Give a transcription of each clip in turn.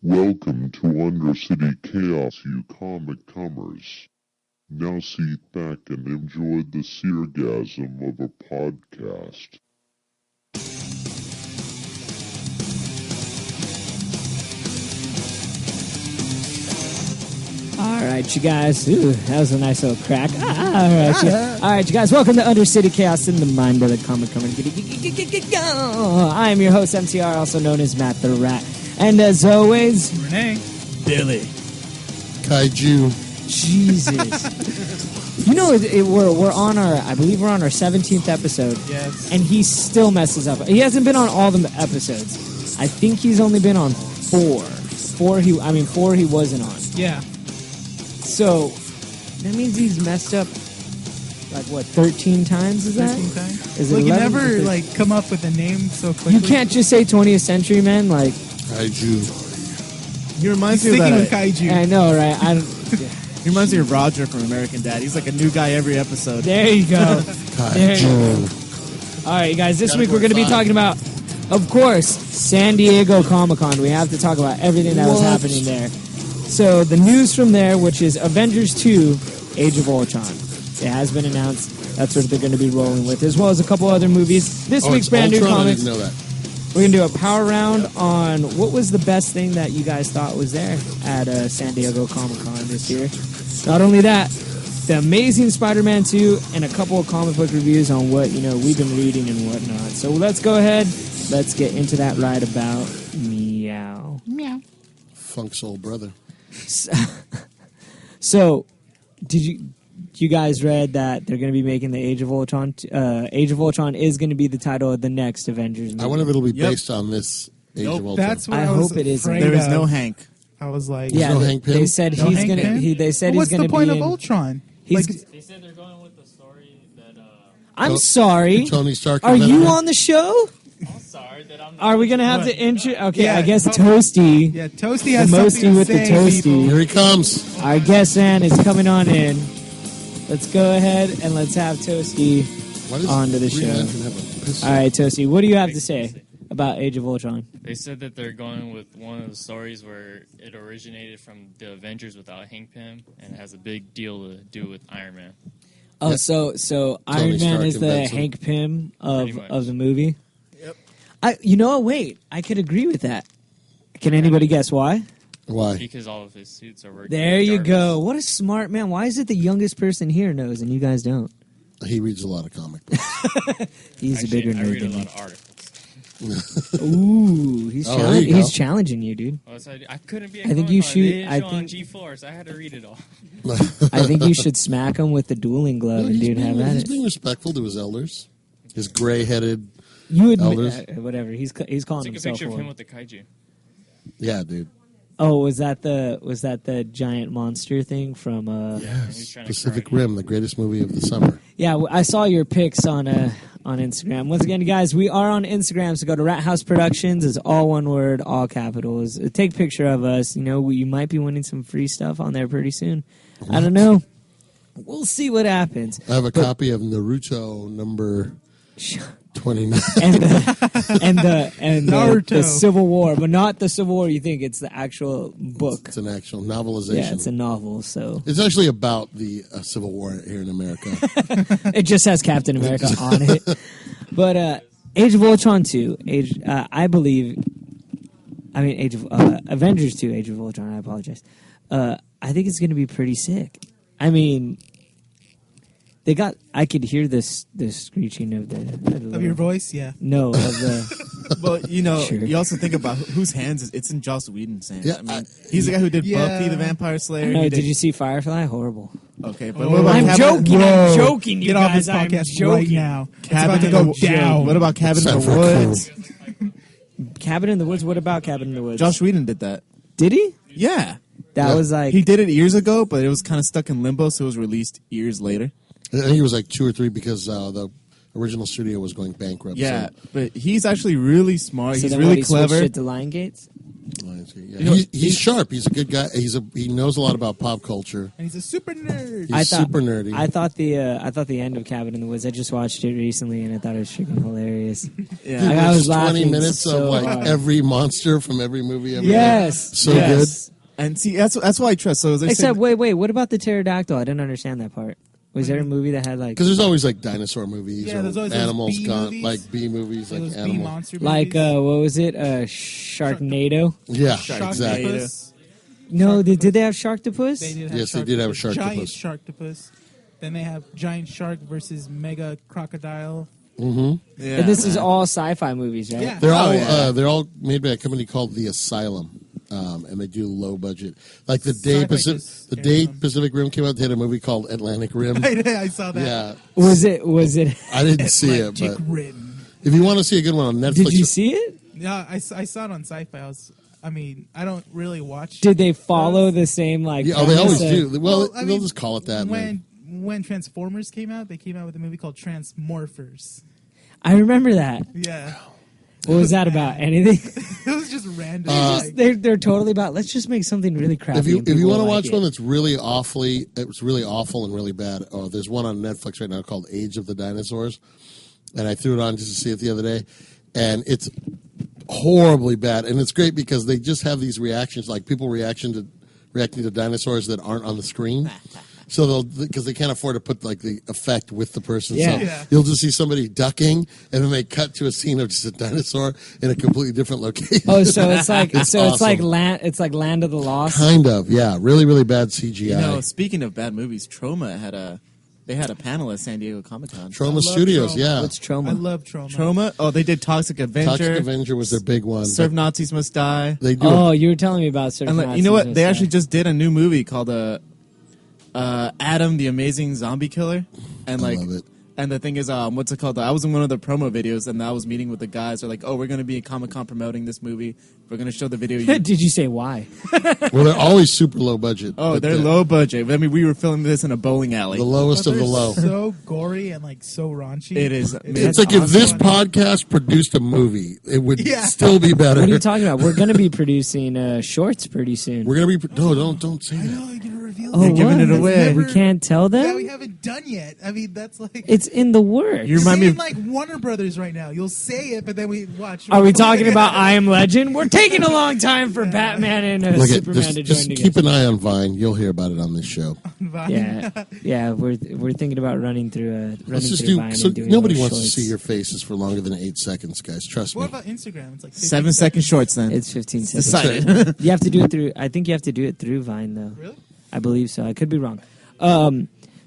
Welcome to Undercity Chaos, you comic comers. Now sit back and enjoy the seergasm of a podcast. Alright, you guys. Ooh, that was a nice little crack. Alright, you guys. Welcome to Undercity Chaos in the mind of the comic comer. I am your host, MTR, also known as Matt the Rat. And as always, Rene. Billy. Kaiju. Jesus. You know, we're on our, I believe we're on our 17th episode. Yes. And he still messes up. He hasn't been on all the episodes. I think he's only been on four. Four he wasn't on. Yeah. So, that means he's messed up, like, what, 13 times, is that? 13 times? Is it Look, you 11? never, like, come up with a name so quickly. You can't just say 20th century men, like... Kaiju. He reminds me of Sticking that. with Kaiju. I know, right? He reminds me of Roger from American Dad. He's like a new guy every episode. There you go. Kaiju. All right, guys, this week we're going to be talking about, of course, San Diego Comic-Con. We have to talk about everything that was happening there. So, the news from there, which is Avengers 2, Age of Ultron. It has been announced. That's what they're going to be rolling with, as well as a couple other movies. This week's brand new Ultron? comics. I didn't know that. We're going to do a power round on what was the best thing that you guys thought was there at San Diego Comic-Con this year. Not only that, the Amazing Spider-Man 2 and a couple of comic book reviews on what, we've been reading and whatnot. So let's go ahead. Let's get into that right about meow. Meow. Funk soul brother. So, you guys read that they're going to be making the Age of Ultron? Age of Ultron is going to be the title of the next Avengers movie. I wonder if it'll be based on this Age of Ultron. That's what I I was hope it isn't. afraid There is of. no Hank. I was like... Yeah, no Hank Pym? they said No he's Hank going to. Pym? They said What's he's going the to point be of in, Ultron? He's. They said they're going with the story that. I'm sorry. Tony Stark. Are you on the show? I'm sorry that I'm. Are we going to have the intro? Okay, Yeah, I guess Toasty. Toasty. Yeah, Toasty has The something Mosty to with the say, Toasty. people. Here he comes. Our guest man is coming on in. Let's go ahead and let's have Toasty onto the show. All right, Toasty, what do you have to say about Age of Ultron? They said that they're going with one of the stories where it originated from the Avengers without Hank Pym, and it has a big deal to do with Iron Man. Oh, Yep. so Iron Tony Man Stark is the invents him. Hank Pym Pretty much. of the movie? Yep. Wait, I could agree with that. Can anybody guess why? Why? Because all of his suits are working. There with you Jarvis. go. What a smart man. Why is it the youngest person here knows and you guys don't? He reads a lot of comic books. He's Actually, a bigger I nerd read a than lot me. of articles. Ooh, he's Oh, there you go. he's challenging you, dude. Well, so I couldn't be. I think you should- I on think- G4, so I had to read it all. I think you should smack him with the dueling glove and dude have at he's it. being respectful to his elders. His gray-headed... You admit Elders. whatever. He's calling Take a himself picture of him one. with the kaiju. Yeah, dude. Oh, was that the giant monster thing from? He's trying to Pacific cry. Rim, the greatest movie of the summer. Yeah, I saw your pics on Instagram. Once again, guys, we are on Instagram, so go to Rat House Productions. It's all one word, all capitals. Take a picture of us. You might be winning some free stuff on there pretty soon. I don't know. We'll see what happens. I have a copy of Naruto number 29. and the Naruto. Civil War, but not the Civil War you think. It's the actual book. It's an actual novelization. Yeah, it's a novel. So It's actually about the Civil War here in America. it just has Captain America on it. But Age of Ultron 2, Avengers 2, Age of Ultron. I apologize. I think it's going to be pretty sick. I mean, I could hear the screeching of the Of your voice? Yeah. No, of the. Well, Sure. you also think about whose hands it's in Joss Whedon's hands. Yeah, I mean, he's the guy who did Yeah. Buffy the Vampire Slayer. No, He did you see Firefly? Horrible. Okay, but what about I'm Cabin, joking. Whoa. I'm joking. You Get off guys, this I'm podcast joking. right now. Cabin it's in about to the go down. What about Cabin in Sounds the very Woods? Cabin in the Woods. What about Cabin in the Woods? Joss Whedon did that. Did he? Yeah, That Yeah. was like he did it years ago, but it was kind of stuck in limbo, so it was released years later. I think it was like 2 or 3 because the original studio was going bankrupt. Yeah, So but he's actually really smart. So He's then really what, he switched clever. it to Lion Gates. He's sharp. He's a good guy. He knows a lot about pop culture. And he's a super nerd. He's super nerdy. I thought the end of Cabin in the Woods. I just watched it recently, and I thought it was freaking hilarious. Yeah. I was laughing 20 minutes so of like hard. every monster from every movie ever. Yes, So yes. And see, that's why I trust. So they Except, say, wait. What about the pterodactyl? I didn't understand that part. Was there a movie that had like Because there's always like dinosaur movies Yeah, there's or always those animals B gone, movies. like B movies, like Those B animals. monster like movies. what was it? Sharknado? Yeah, Sharktopus. exactly. No, did they have Sharktopus? They did have Yes, they did have a Giant Sharktopus. Sharktopus. Then they have giant shark versus mega crocodile. Mm-hmm. yeah. And this is all sci-fi movies, right? Yeah. They're all made by a company called The Asylum. And they do low budget. Like the day Sci-fi Pacific, just the scares day them. Pacific Rim came out, they had a movie called Atlantic Rim. I saw that. Yeah, Was it? I didn't see it, Atlantic but Rim. if you want to see a good one on Netflix, Did you see it? Yeah, I saw it on Sci-Fi. I don't really watch. Did they follow the same like? Yeah, they always premise of- do. Well, I they'll mean, just call it that. man. when Transformers came out, they came out with a movie called Transmorphers. I remember that. Yeah, What was that about? Anything? it was just random. They're totally about. Let's just make something really crappy. If you and people want to will watch like one it. that's really awfully, it was really awful and really bad. Oh, there's one on Netflix right now called Age of the Dinosaurs, and I threw it on just to see it the other day, and it's horribly bad. And it's great because they just have these reactions, like people reacting to dinosaurs that aren't on the screen. So they'll, because they can't afford to put like the effect with the person. Yeah. So Yeah. you'll just see somebody ducking, and then they cut to a scene of just a dinosaur in a completely different location. Oh, so it's like It's it's like awesome. land. It's like Land of the Lost. Kind of, yeah. Really, really bad CGI. You know, speaking of bad movies, Troma had a panel at San Diego Comic Con. Trauma love Studios, Troma. yeah. What's I Trauma? love Trauma. Troma? Oh, they did Toxic Avenger. Toxic Avenger was their big one. Serve Nazis Must Die. They do. Oh, you were telling me about certain. And like, you know what? They actually just did a new movie called Adam the Amazing Zombie Killer. And I like, love it. and the thing is, what's it called? I was in one of the promo videos, and I was meeting with the guys. They're like, "Oh, we're going to be at Comic Con promoting this movie. We're going to show the video." Did you say why? Well, they're always super low budget. Oh, but they're low budget. I mean, we were filming this in a bowling alley. The lowest of the low. So gory and like so raunchy. It is. It's like if this podcast produced a movie, it would Yeah. still be better. What are you talking about? We're going to be producing shorts pretty soon. We're gonna be don't say I that. know you're gonna reveal. Oh, that. giving what? it away. We can't tell that them. we haven't done yet. I mean, that's like It's in the works. You remind me saying of- like Warner Brothers right now. You'll say it, but then we watch. Are we talking about I Am Legend? We're taking a long time for Batman and Look at Superman to just join keep together. an eye on Vine. You'll hear about it on this show. Yeah, we're thinking about running through Let's just through do. Vine So and doing nobody little wants shorts. to see your faces for longer than 8 seconds, guys. Trust What me. about Instagram? It's like 7-second shorts. Then It's 15 seconds. decided. You have to do it through. I think you have to do it through Vine though. Really? I believe so. I could be wrong.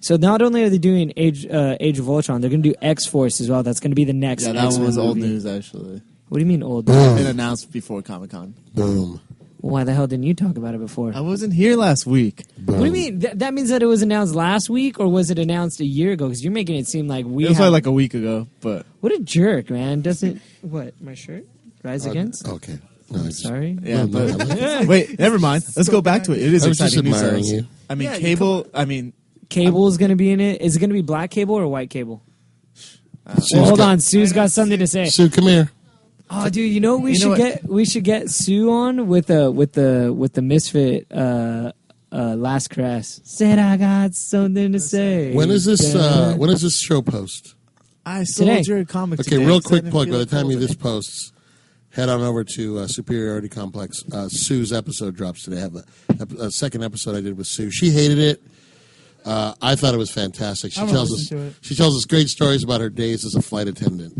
So not only are they doing Age of Ultron, they're going to do X Force as well. That's going to be the next. yeah, that X-Men one was old movie. news actually. What do you mean old? Boom. It announced before Comic Con. Boom. Why the hell didn't you talk about it before? I wasn't here last week. Boom. What do you mean? That means that it was announced last week, or was it announced a year ago? Because you're making it seem like we. It was have, probably like a week ago, but what a jerk, man! Doesn't what my shirt rise against? Okay. No, I just, Sorry. yeah. No, no, I But like it. wait, never mind. Let's go back to it. It is I was just exciting news. admiring Alex. you. I mean, Yeah, you cable. I mean, Cable is going to be in it. Is it going to be black cable or white cable? Sue's Well, hold got- on, Sue's got something to say. Sue, come here. Oh, dude, you know what You know what? we should get Sue on with the Misfit last caress. Said I got something to say. When is this show post? I sold Today. your comic. Okay, today, real so I quick didn't plug. feel By the time cold this today. posts, head on over to Superiority Complex. Sue's episode drops today. I have a second episode I did with Sue. She hated it. I thought it was fantastic. She I'm tells gonna us listen to it. she tells us great stories about her days as a flight attendant.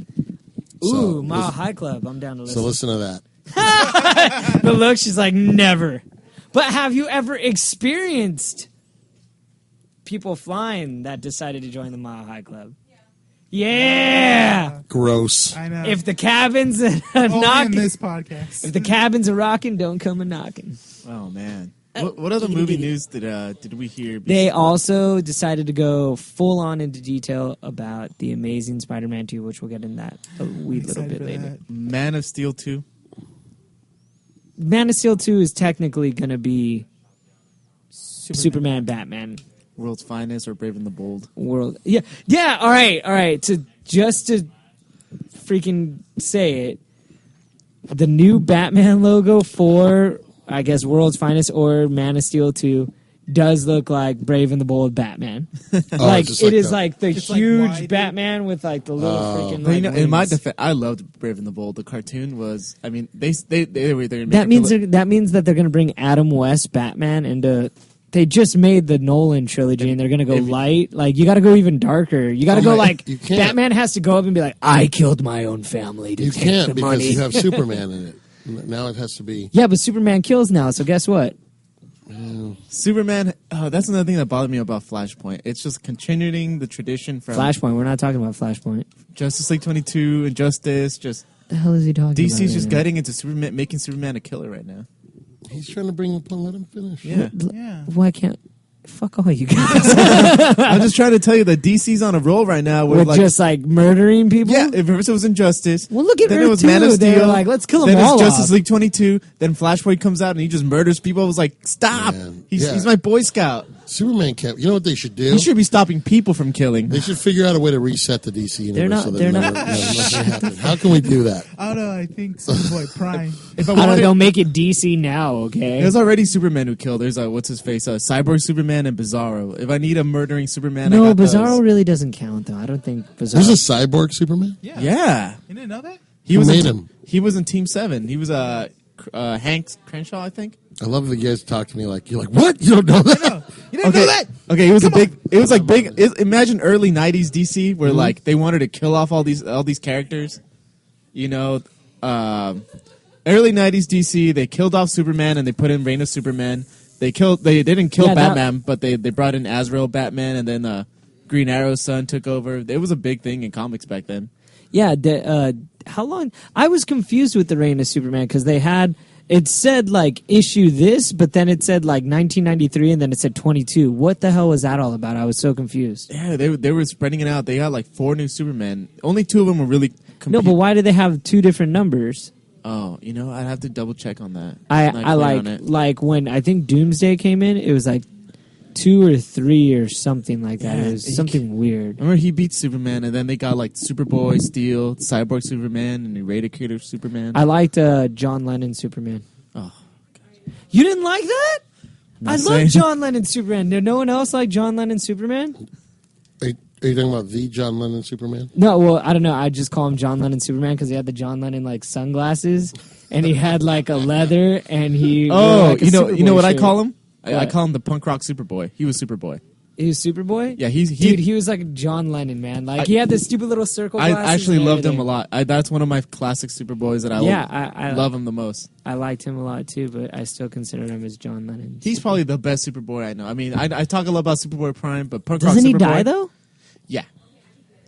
Ooh, Mile High Club. I'm down to listen. So listen to that. But look, she's like, never. But have you ever experienced people flying that decided to join the Mile High Club? Yeah. Gross. I know. If the cabins are Only in knocking, this podcast. if the cabins are rocking, don't come a knocking. Oh man, what other movie news did we hear? They also decided to go full on into detail about the Amazing Spider-Man 2, which we'll get in that a wee little Excited bit for later. that. Man of Steel 2. Man of Steel 2 is technically going to be Superman, Batman World's Finest or Brave and the Bold. world. Yeah. All right. To freaking say it, the new Batman logo for I guess, World's Finest or Man of Steel 2 does look like Brave and the Bold Batman. Like just it like is that. like the Just like huge wide. Batman with like the little freaking. But, Like, you know, in my wings. defense, I loved Brave and the Bold. The cartoon was, I mean, they were there. That means that they're going to bring Adam West Batman into. They just made the Nolan trilogy, and they're going to go light. Like you got to go even darker. You got to Oh, go my- like you can't. Batman has to go up and be like, "I killed my own family to You take can't the because money." you have Superman in it. Now it has to be. Yeah, but Superman kills now. So guess what? Superman. Oh, that's another thing that bothered me about Flashpoint. It's just continuing the tradition from Flashpoint. We're not talking about Flashpoint. Justice League 22, Injustice. Just The hell is he talking about? DC's right just now? getting into Superman, making Superman a killer right now. He's trying to bring him up and let him finish. Yeah. Yeah. Why can't? Fuck all you guys. I'm just trying to tell you that DC's on a roll right now. Where With like, just like murdering people. yeah, if first it was Injustice. Well, look at then Earth it was 2. Man of They were Steel. like, let's kill them then all it's Justice off. League 22. Then Flashpoint comes out and he just murders people. I was like, stop! Man. He's Yeah. my Boy Scout. Superman can't. You know what they should do? He should be stopping people from killing. They should figure out a way to reset the DC universe. not- so that they're never, not- nothing happens. How can we do that? I don't know. I think Superboy Prime. If I I don't wanted, know, make it DC now, okay? there's already Superman who killed. There's what's his face, Cyborg Superman and Bizarro. If I need a murdering Superman, I No, got Bizarro those. really doesn't count, though. I don't think Bizarro. There's a cyborg Superman. Yeah. Yeah, You didn't know that? he Who was made in, him? He was in Team 7. He was Hank Crenshaw, I think. I love that you guys talk to me like you're like, what? You don't know that? No. You didn't know that? Okay, it was a big. It was like big. Imagine early '90s DC, where like they wanted to kill off all these characters. You know, early '90s DC, they killed off Superman and they put in Reign of Superman. They didn't kill Yeah, that- Batman, but they brought in Azrael Batman, and then Green Arrow's son took over. It was a big thing in comics back then. Yeah, how long? I was confused with the Reign of Superman because they had. It said like issue this, but then it said like 1993, and then it said 22. What the hell was that all about? I was so confused. Yeah, they were spreading it out. They had like 4 new Superman. Only 2 of them were really. No, but why do they have 2 different numbers? Oh, you know, I'd have to double check on that. I Not clear on it. like when I think Doomsday came in, it was like 2 or 3 or something like that. Yeah, It was he- something weird. Remember, he beat Superman, and then they got like Superboy, Steel, Cyborg Superman, and Eradicator Superman. I liked John Lennon Superman. Oh, You didn't like that? Not I saying- love John Lennon Superman. Did no one else like John Lennon Superman? Are you talking about the John Lennon Superman? No, well, I don't know. I just call him John Lennon Superman because he had the John Lennon like sunglasses, and he had like a leather, and he. wore, oh, like, a you know Superboy what I shirt. call him? I What? call him the punk rock Superboy. He was Superboy. He was Superboy. Yeah, he Dude, he was like John Lennon, man. Like he had this stupid little circle. I glasses actually and loved him a everything. lot. That's one of my classic Superboys that I I love him the most. I liked him a lot too, but I still consider him as John Lennon. He's probably the best Superboy I know. I mean, I talk a lot about Superboy Prime, but punk Doesn't rock he Superboy, die though? Yeah,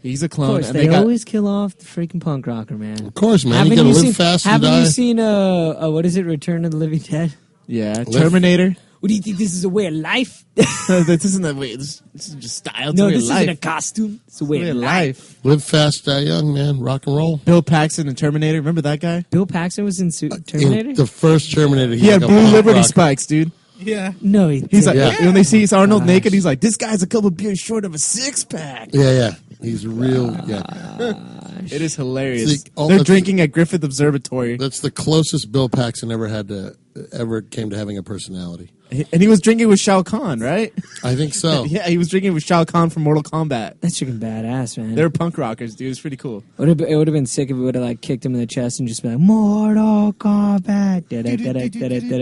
he's a Of clone. course, and they got always kill off the freaking punk rocker, man. Of course, man. You gotta live fast and haven't die. you seen what is it, Return of the Living Dead? yeah Terminator. What do you think this is a way of life? This isn't a way. This is just style. It's No, a way this of life. isn't a costume. It's a way Way of of life. life. Live fast, die young, man. Rock and roll. Bill Paxton and Terminator. Remember that guy? Bill Paxton was in Terminator? In the first Terminator, He had like a blue punk Liberty rocker. spikes, dude. Yeah. No, he He's like, didn't. when they see Arnold Gosh. naked, he's like, this guy's a couple beers short of a 6-pack. Yeah. He's real. Yeah, It is hilarious. See, all They're the- drinking at Griffith Observatory, that's the closest Bill Paxton ever came to having a personality. and he was drinking with Shao Kahn, right? I think so. Yeah, he was drinking with Shao Kahn from Mortal Kombat. That's freaking badass, man. They're punk rockers, dude. It's pretty cool. It would have been sick if we would have like kicked him in the chest and just been like Mortal Kombat.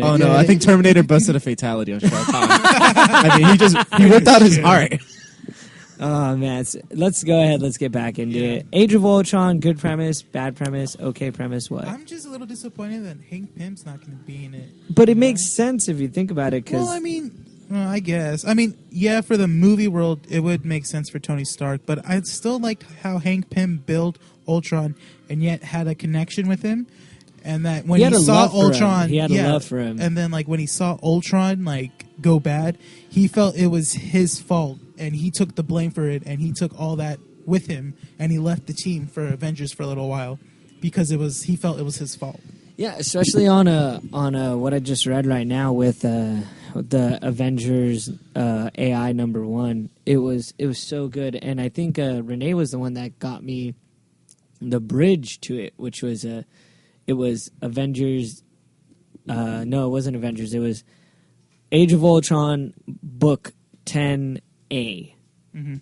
Oh no, I think Terminator busted a fatality on Shao Kahn. I mean, he ripped out his heart. Oh man, let's go ahead. Let's get back into it. Age of Ultron, good premise, bad premise, okay premise. What? I'm just a little disappointed that Hank Pym's not going to be in it. But it makes sense if you think about it. Cause Well, I mean, I guess. I mean, yeah, for the movie world, it would make sense for Tony Stark, but I still liked how Hank Pym built Ultron and yet had a connection with him. And that when He he, had a saw love for him. Ultron, He had a love for him. And then, like, when he saw Ultron, like, go bad, he felt it was his fault, and he took the blame for it, and he took all that with him, and he left the team for Avengers for a little while because he felt it was his fault. yeah, especially on what I just read right now with the Avengers AI #1. It was so good, and I think Rene was the one that got me the bridge to it, which was it was Avengers No, it wasn't Avengers. It was Age of Ultron book 10A,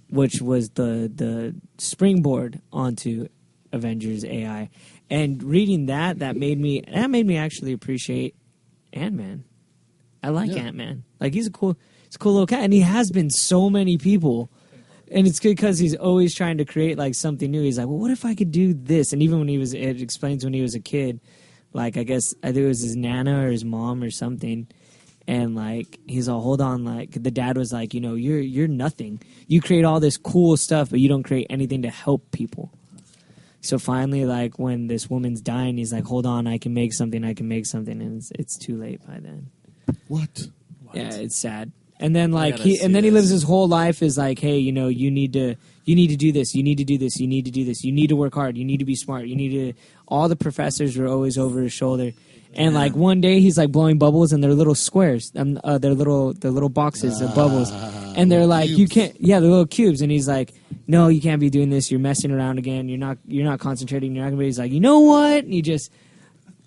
which was the springboard onto Avengers AI. And reading that made me actually appreciate Ant-Man. I like Ant-Man. Like he's a cool little cat, and he has been so many people. And it's good because he's always trying to create like something new. He's like, well, what if I could do this? And even it explains when he was a kid, like I think it was his nana or his mom or something. And like he's all, hold on, like the dad was like, you're nothing. You create all this cool stuff, but you don't create anything to help people. So finally, like when this woman's dying, he's like, hold on, I can make something, and it's too late by then. What? Yeah, it's sad. And then like he lives his whole life is like, hey, you need to do this, you need to do this, you need to do this, you need to work hard, you need to be smart, you need to. All the professors were always over his shoulder, and like one day he's like blowing bubbles, and they're little squares, they're little boxes of bubbles, and they're like, cubes. you can't, they're little cubes, and he's like, no, you can't be doing this, you're messing around again, you're not concentrating, you're not gonna be. He's like, you know what? And he just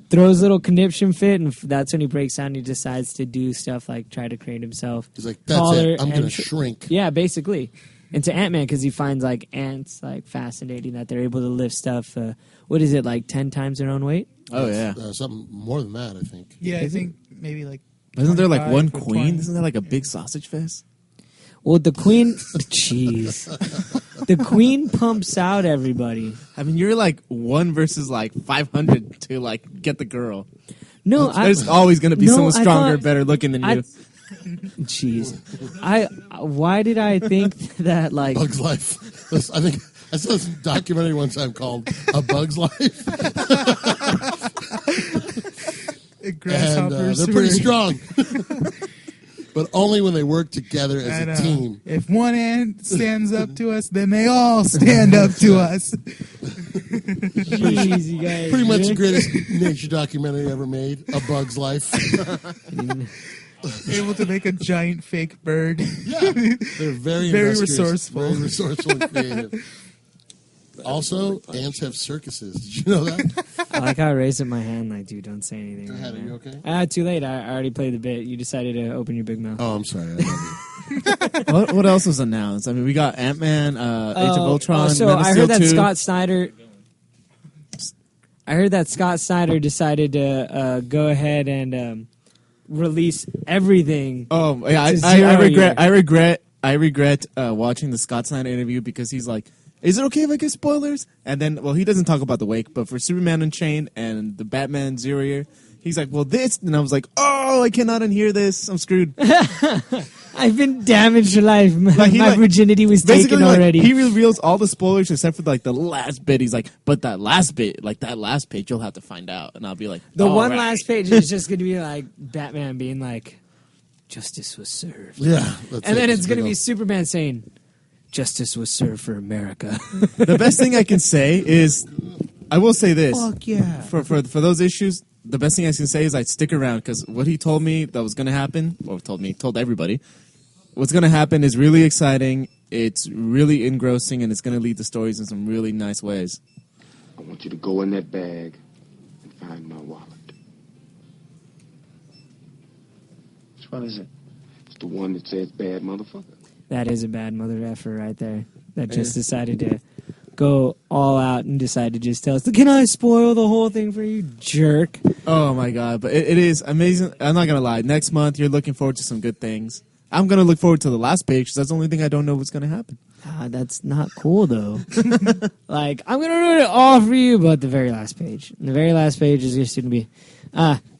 throws a little conniption fit, and that's when he breaks down and he decides to do stuff like try to create himself. He's like, that's taller it. I'm going to and shrink. Yeah, basically. Into Ant-Man because he finds like ants like fascinating that they're able to lift stuff. What is it, like 10 times their own weight? Oh, yeah. Something more than that, I think. Yeah, I think maybe like. Isn't there like 25 one or queen? 20. Isn't there like a big sausage fest? Well, the queen, jeez, the queen pumps out everybody. I mean, you're like 1 versus like 500 to like get the girl. No, There's always going to be someone stronger, better looking than you. Jeez, why did I think that like Bug's Life. I think I saw this documentary one time called A Bug's Life. Grasshoppers. They're pretty strong. But only when they work together as a team. If one ant stands up to us, then they all stand up to us. Jeez, you guys, Pretty much the greatest nature documentary ever made. A Bug's Life. Able to make a giant fake bird. Yeah, they're very resourceful. Very resourceful and creative. Also, ants have circuses. Did you know that? I like how I raised up my hand like, dude, don't say anything. Go ahead, right are you now. okay? Too late. I already played the bit. You decided to open your big mouth. Oh, I'm sorry. I love you. What else was announced? I mean, we got Ant-Man, Age of Ultron, so Man of I Steel heard that 2. Scott Snyder decided to go ahead and release everything. Oh, yeah, to I regret watching the Scott Snyder interview because he's like, is it okay if I give spoilers? And then, well, he doesn't talk about the Wake, but for Superman Unchained and the Batman Zero Year, he's like, well, this, and I was like, oh, I cannot unhear this. I'm screwed. I've been damaged for life. Like, My virginity was taken already. He reveals all the spoilers except for like the last bit. He's like, but that last bit, like that last page, you'll have to find out. And I'll be like, the all one right. last page is just going to be like Batman being like, justice was served. Yeah. And then it's going to be Superman saying, justice was served for America. The best thing I can say is, I will say this. Fuck yeah. For those issues, the best thing I can say is I'd stick around because what he told me that was going to happen, or told everybody, what's going to happen is really exciting. It's really engrossing, and it's going to lead the stories in some really nice ways. I want you to go in that bag and find my wallet. Which one is it? It's the one that says bad motherfucker. That is a bad mother effer right there. That just decided to go all out and decide to just tell us, can I spoil the whole thing for you, jerk? Oh, my God. But it is amazing. I'm not going to lie. Next month, you're looking forward to some good things. I'm going to look forward to the last page because that's the only thing I don't know what's going to happen. That's not cool, though. Like, I'm going to ruin it all for you, but the very last page. And the very last page is just going to be,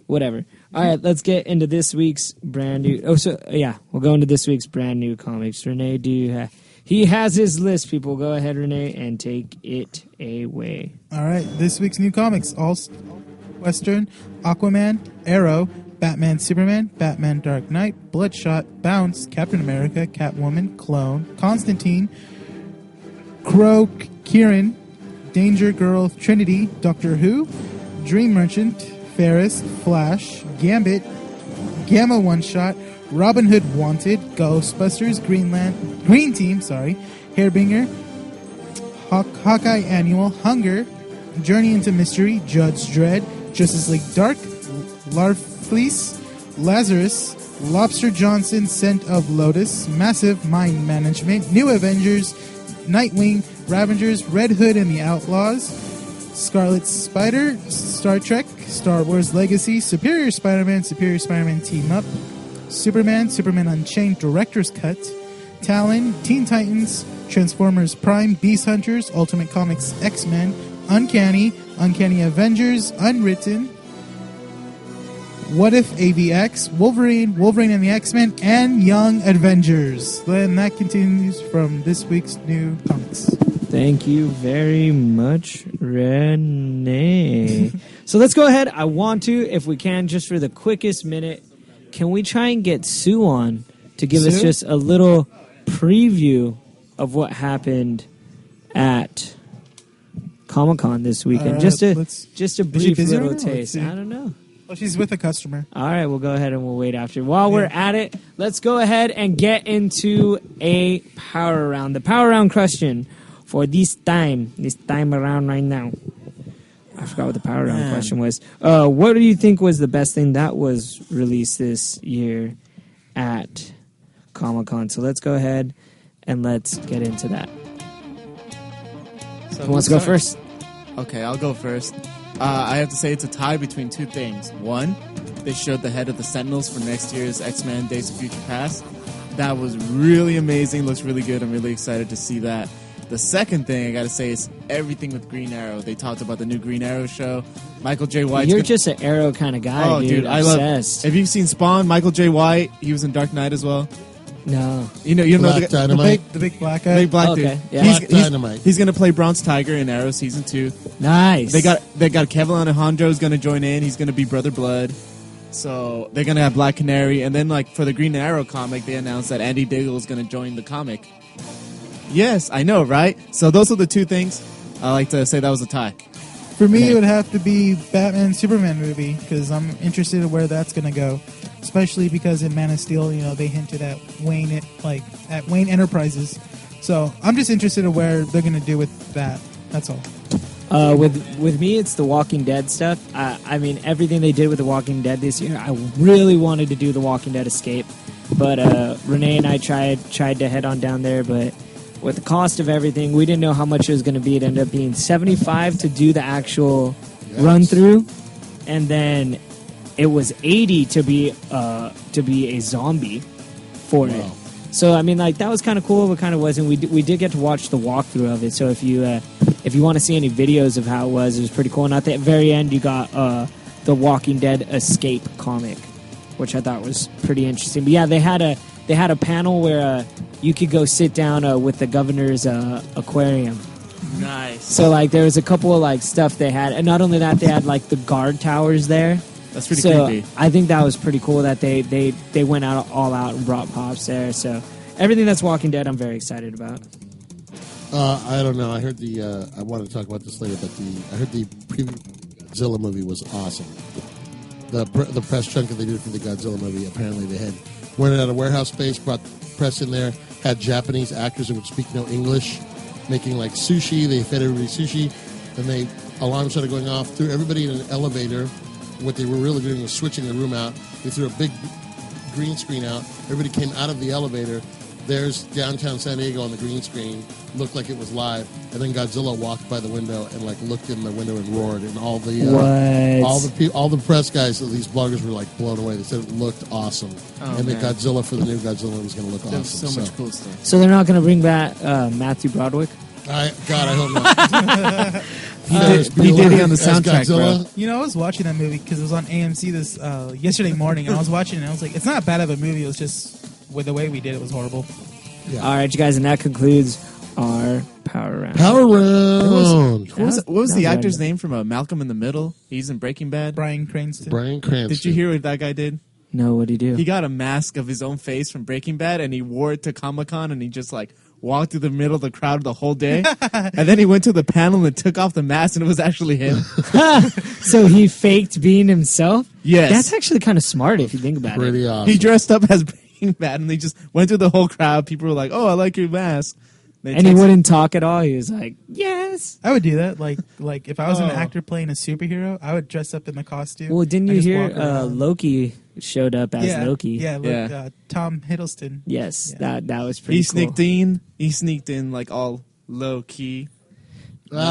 whatever. All right, let's get into this week's brand new. We'll go into this week's brand new comics. Rene, he has his list, people. Go ahead, Rene, and take it away. All right, this week's new comics: All Western, Aquaman, Arrow, Batman, Superman, Batman, Dark Knight, Bloodshot, Bounce, Captain America, Catwoman, Clone, Constantine, Crow, Kieran, Danger Girl, Trinity, Doctor Who, Dream Merchant, Ferris, Flash, Gambit, Gamma One Shot, Robin Hood Wanted, Ghostbusters, Green Team, Hairbringer, Hawkeye Annual, Hunger, Journey into Mystery, Judge Dredd, Justice League Dark, Fleece, Lazarus, Lobster Johnson, Scent of Lotus, Massive Mind Management, New Avengers, Nightwing, Ravengers, Red Hood and the Outlaws, Scarlet Spider, Star Trek, Star Wars Legacy, Superior Spider-Man Team Up, Superman Unchained Director's Cut, Talon, Teen Titans, Transformers Prime, Beast Hunters, Ultimate Comics X-Men, Uncanny Avengers, Unwritten, What If AVX, Wolverine and the X-Men, and Young Avengers. Then that continues from this week's new comics. Thank you very much, Rene. So let's go ahead. I want to, if we can, just for the quickest minute, can we try and get Sue on to give us just a little preview of what happened at Comic-Con this weekend? Just a brief little taste. I don't know. Well, she's with a customer. All right, we'll go ahead and we'll wait after. While we're at it, let's go ahead and get into a power round. The power round question for this time around right now. I forgot what the power round question was. What do you think was the best thing that was released this year at Comic-Con? So let's go ahead and let's get into that. So Who wants to go first? Okay, I'll go first. I have to say it's a tie between two things. One, they showed the head of the Sentinels for next year's X-Men Days of Future Past. That was really amazing. Looks really good. I'm really excited to see that. The second thing I gotta say is everything with Green Arrow. They talked about the new Green Arrow show. Michael J. White. You're just an Arrow kind of guy, dude. I love. Obsessed. Have you seen Spawn? Michael J. White. He was in Dark Knight as well. No. You know Black Dynamite. The big black guy. Big black Okay, dude. yeah. Black Dynamite. He's gonna play Bronze Tiger in Arrow season 2. Nice. They got Kevin Alejandro's gonna join in. He's gonna be Brother Blood. So they're gonna have Black Canary, and then like for the Green Arrow comic, they announced that Andy Diggle is gonna join the comic. Yes, I know, right? So those are the two things. I like to say that was a tie. For me, it would have to be Batman Superman movie because I'm interested in where that's going to go. Especially because in Man of Steel, they hinted at Wayne at Wayne Enterprises. So I'm just interested in where they're going to do with that. That's all. With me, it's the Walking Dead stuff. I mean, everything they did with the Walking Dead this year, I really wanted to do the Walking Dead Escape, but Rene and I tried to head on down there, but with the cost of everything, we didn't know how much it was going to be. It ended up being $75 to do the actual run through, and then it was $80 to be a zombie for it. So I mean, like that was kind of cool, but kind of wasn't. We did get to watch the walkthrough of it. So if you want to see any videos of how it was pretty cool. And at the very end, you got the Walking Dead Escape comic, which I thought was pretty interesting. But yeah, they had a panel where you could go sit down with the governor's aquarium. Nice. So like there was a couple of like stuff they had, and not only that, they had like the guard towers there. That's pretty creepy. creepy. I think that was pretty cool that they went all out and brought pops there. So everything that's Walking Dead, I'm very excited about. I don't know. I heard I wanted to talk about this later, but I heard the Godzilla movie was awesome. The press chunk that they did for the Godzilla movie, apparently they had rented out a warehouse space, brought press in there, had Japanese actors that would speak no English, making like sushi. They fed everybody sushi. Then alarms started going off, threw everybody in an elevator. What they were really doing was switching the room out. They threw a big green screen out. Everybody came out of the elevator. There's downtown San Diego on the green screen. Looked like it was live. And then Godzilla walked by the window and like looked in the window and roared. And all the press guys, these bloggers were like blown away. They said it looked awesome. And the Godzilla for the new Godzilla was going to look awesome. There's so much cool stuff. So they're not going to bring back Matthew Broderick? I hope not. He did it on the soundtrack, bro. I was watching that movie because it was on AMC this yesterday morning, and I was watching it, and I was like, it's not bad of a movie. It was just with the way we did it was horrible. Yeah. All right, you guys, and that concludes our Power Round. Power Round. What was the actor's name from Malcolm in the Middle? He's in Breaking Bad. Bryan Cranston. Did you hear what that guy did? No, what did he do? He got a mask of his own face from Breaking Bad, and he wore it to Comic-Con, and he just like walked through the middle of the crowd the whole day. And then he went to the panel and took off the mask, and it was actually him. So he faked being himself? Yes. That's actually kind of smart if you think about Pretty it. awesome. He dressed up as Breaking Bad, and they just went through the whole crowd. People were like, "Oh, I like your mask." And he wouldn't talk at all. He was like, yes. I would do that. Like if I was an actor playing a superhero, I would dress up in the costume. Well, didn't you and just hear walk around. Loki showed up as Loki? Yeah. Tom Hiddleston. Yes, Yeah. that was pretty cool. He sneaked in like all low key. Wow.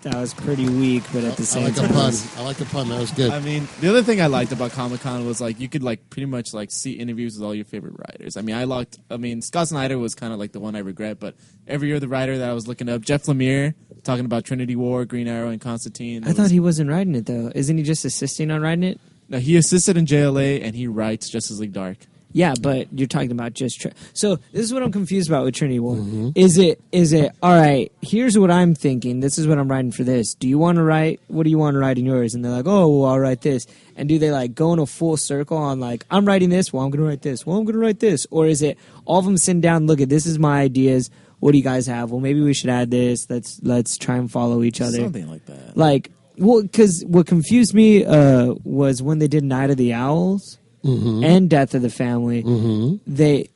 That was pretty weak, but at the same time, I like a pun. That was good. I mean, the other thing I liked about Comic-Con was like you could like pretty much like see interviews with all your favorite writers. I mean, Scott Snyder was kind of like the one I regret, but every year the writer that I was looking up, Jeff Lemire, talking about Trinity War, Green Arrow, and Constantine. I thought he wasn't writing it though. Isn't he just assisting on writing it? No, he assisted in JLA and he writes Justice League Dark. Yeah, but you're talking about just... So this is what I'm confused about with Trinity War. Mm-hmm. Is it, all right, here's what I'm thinking. This is what I'm writing for this. Do you want to write... What do you want to write in yours? And they're like, oh, well, I'll write this. And do they, like, go in a full circle on, like, I'm writing this, well, I'm going to write this, well, I'm going to write this? Or is it all of them sitting down, look at, this is my ideas, what do you guys have? Well, maybe we should add this. Let's try and follow each other. Something like that. Like, well, because what confused me was when they did Night of the Owls... Mm-hmm. and Death of the Family, they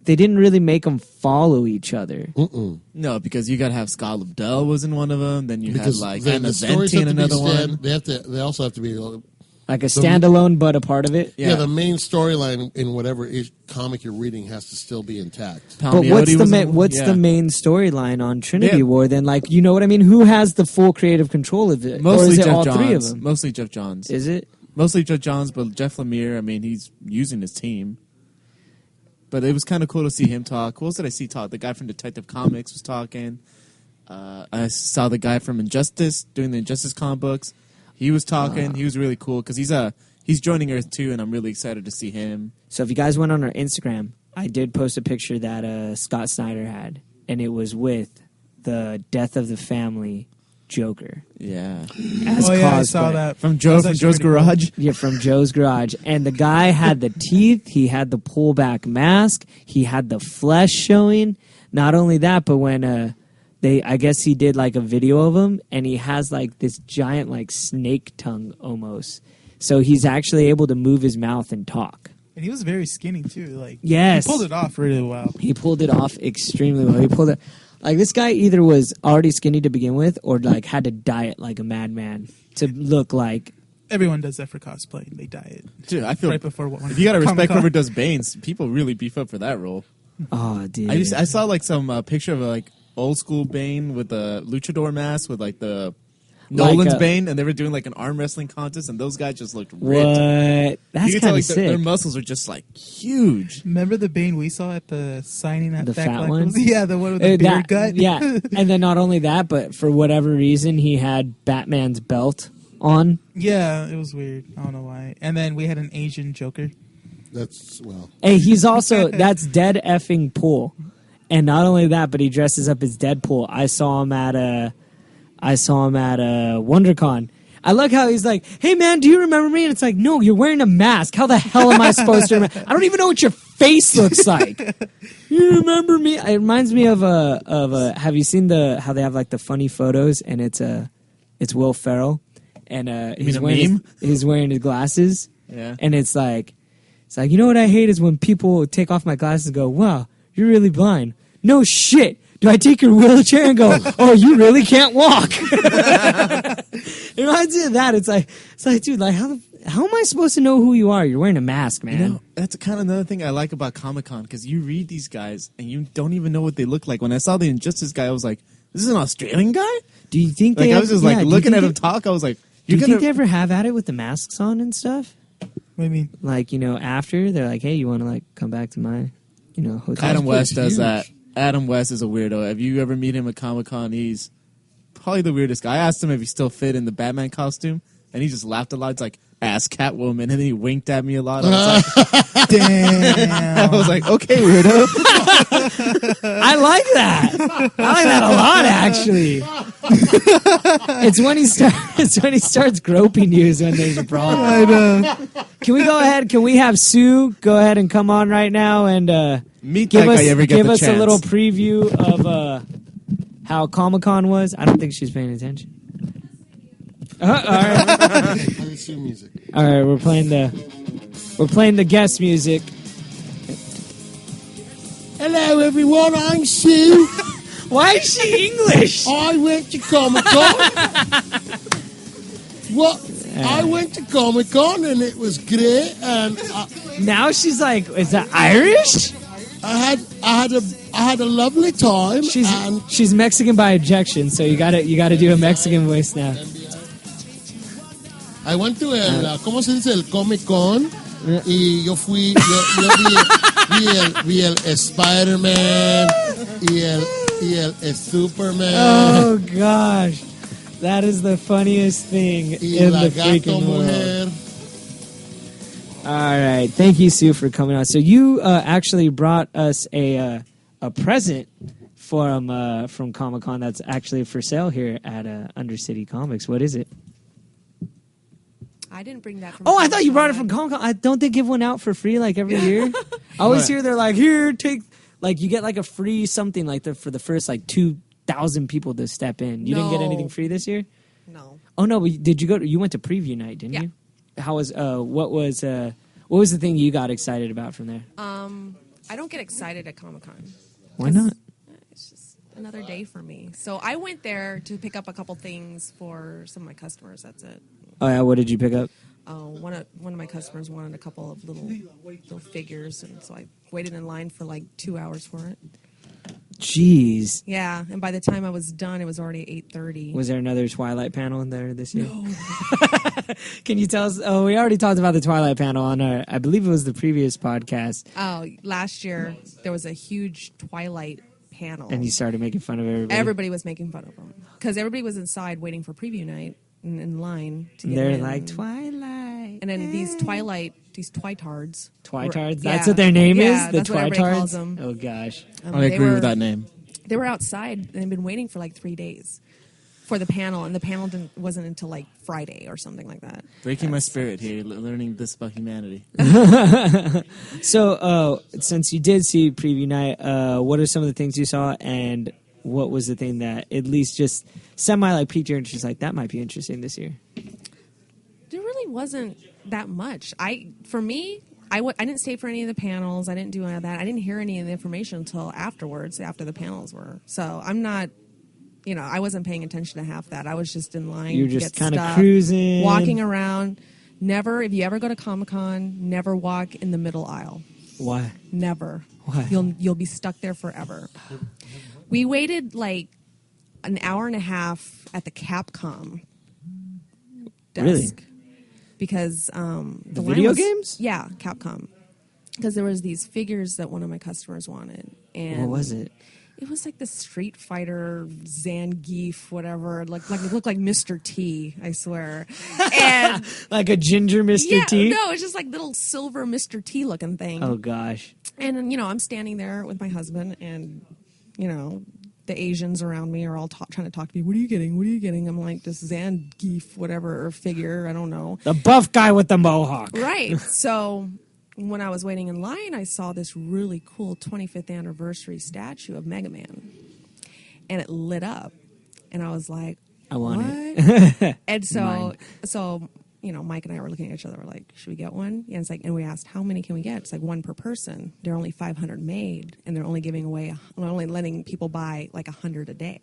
didn't really make them follow each other. Mm-mm. No, because you got to have Scott Lobdell was in one of them. Then you had like Anna stories Venti in another one. They also have to be like a standalone, but a part of it. Yeah, the main storyline in whatever comic you're reading has to still be intact. But what's the main storyline on Trinity War? Then, like, you know what I mean? Who has the full creative control of it? Mostly or is it Jeff all Johns. three of them? Mostly Jeff Johns. Is it? Mostly Jeff Johns, but Jeff Lemire, I mean, he's using his team. But it was kind of cool to see him talk. Who else did I see talk? The guy from Detective Comics was talking. I saw the guy from Injustice doing the Injustice comic books. He was talking. He was really cool because he's joining Earth too, and I'm really excited to see him. So if you guys went on our Instagram, I did post a picture that Scott Snyder had, and it was with the Death of the Family Joker. Yeah. I saw that. From Joe's Garage? Cool. Yeah, from Joe's Garage. And the guy had the teeth, he had the pullback mask, he had the flesh showing. Not only that, but when I guess he did like a video of him, and he has like this giant like snake tongue almost. So he's actually able to move his mouth and talk. And he was very skinny too. Like, yes. He pulled it off really well. He pulled it off extremely well. He pulled it... Like, this guy either was already skinny to begin with or, like, had to diet like a madman to look like... Everyone does that for cosplay. They diet. Dude, I feel... Right before one. If you got to respect whoever does Bane's, people really beef up for that role. Oh, dude. I saw, like, some picture of, like, old-school Bane with a luchador mask with, like, the... Nolan's Bane, and they were doing like an arm wrestling contest, and those guys just looked ripped. What? That's kind of sick. Their muscles are just like huge. Remember the Bane we saw at the signing at the fat one? Yeah, the one with the beer gut. Yeah, and then not only that, but for whatever reason, he had Batman's belt on. Yeah, it was weird. I don't know why. And then we had an Asian Joker. Hey, he's also that's dead effing Pool, and not only that, but he dresses up as Deadpool. I saw him at WonderCon. I like how he's like, hey, man, do you remember me? And it's like, no, you're wearing a mask. How the hell am I supposed to remember? I don't even know what your face looks like. You remember me? It reminds me of have you seen how they have like the funny photos, and it's Will Ferrell, and he's wearing his glasses. Yeah. And it's like, you know what I hate is when people take off my glasses and go, wow, you're really blind. No shit. Do I take your wheelchair and go, oh, you really can't walk? It reminds me of that. It's like, dude, like, how am I supposed to know who you are? You're wearing a mask, man. You know, that's kind of another thing I like about Comic-Con, because you read these guys, and you don't even know what they look like. When I saw the Injustice guy, I was like, this is an Australian guy? Do you think I was just like looking at him talk, I was like, do you think they ever have at it with the masks on and stuff? What do you mean? Like, you know, after, they're like, hey, you want to, like, come back to my, you know, hotel? Adam West does that. Adam West is a weirdo. Have you ever met him at Comic-Con? He's probably the weirdest guy. I asked him if he still fit in the Batman costume, and he just laughed a lot. It's like, ask Catwoman, and then he winked at me a lot. I was like, damn. I was like, okay, weirdo. I like that. I like that a lot, actually. It's when he starts groping you is when there's a problem. I know. Can we go ahead? Can we have Sue go ahead and come on right now and meet that guy ever get give the us chance. a little preview of how Comic-Con was? I don't think she's paying attention. All right. Music. All right, we're playing the guest music. Hello, everyone. I'm Sue. Why is she English? I went to Comic Con. I went to Comic Con and it was great. And Now she's like, is that Irish? I had a lovely time. She's Mexican by objection, so you gotta do a Mexican voice now. I went to ¿cómo se dice? El Comic Con. Y yo vi el Spider-Man y el Superman. Oh gosh, that is the funniest thing in the freaking world. All right, thank you, Sue, for coming on. So you actually brought us a present from Comic-Con that's actually for sale here at Undercity Comics. What is it? I didn't bring that from I thought you brought it from Comic-Con. Don't they give one out for free like every year? I always hear they're like, here, take, like you get like a free something like for the first like 2,000 people to step in. You didn't get anything free this year? No. Oh no, but did you go? You went to preview night, didn't you? How was what was the thing you got excited about from there? I don't get excited at Comic-Con. Why not? It's just another day for me. So I went there to pick up a couple things for some of my customers. That's it. Oh yeah, what did you pick up? One of my customers wanted a couple of little figures, and so I waited in line for like 2 hours for it. Jeez. Yeah, and by the time I was done, it was already 8:30. Was there another Twilight panel in there this year? No. Can you tell us? Oh, we already talked about the Twilight panel on our, I believe it was the previous podcast. Oh, last year there was a huge Twilight panel. And you started making fun of everybody. Everybody was making fun of them because everybody was inside waiting for preview night in line to get They're in. like Twilight. And then these twitards. Twitards? That's what their name is? The that's what everybody calls Twitards? them. Oh, gosh. I agree with that name. They were outside and they'd been waiting for like 3 days for the panel, and the panel wasn't until like Friday or something like that. Breaking my spirit here, learning this about humanity. So, since you did see preview night, what are some of the things you saw, and what was the thing that at least just piqued your interest? Like, that might be interesting this year. There really wasn't that much. For me, I didn't stay for any of the panels. I didn't do any of that. I didn't hear any of the information until afterwards, after the panels were. So I'm not, I wasn't paying attention to half that. I was just in line. You're just kind of cruising, walking around. Never, if you ever go to Comic-Con, never walk in the middle aisle. Why? Never. Why? You'll be stuck there forever. We waited like an hour and a half at the Capcom desk. Really? Because the video games? Yeah, Capcom. Because there was these figures that one of my customers wanted. And what was it? It was like the Street Fighter Zangief, whatever. Like it looked like Mr. T, I swear. And like a ginger Mr. T? No, it's just like little silver Mr. T looking thing. Oh gosh. And I'm standing there with my husband, and the Asians around me are all trying to talk to me. What are you getting? What are you getting? I'm like, this Zangief, whatever, or figure. I don't know. The buff guy with the mohawk. Right. So when I was waiting in line, I saw this really cool 25th anniversary statue of Mega Man. And it lit up. And I was like, I want it. And so Mike and I were looking at each other. We're like, should we get one? Yeah, it's like, and we asked, how many can we get? It's like one per person. There are only 500 made, and they're only giving away, only letting people buy like 100 a day.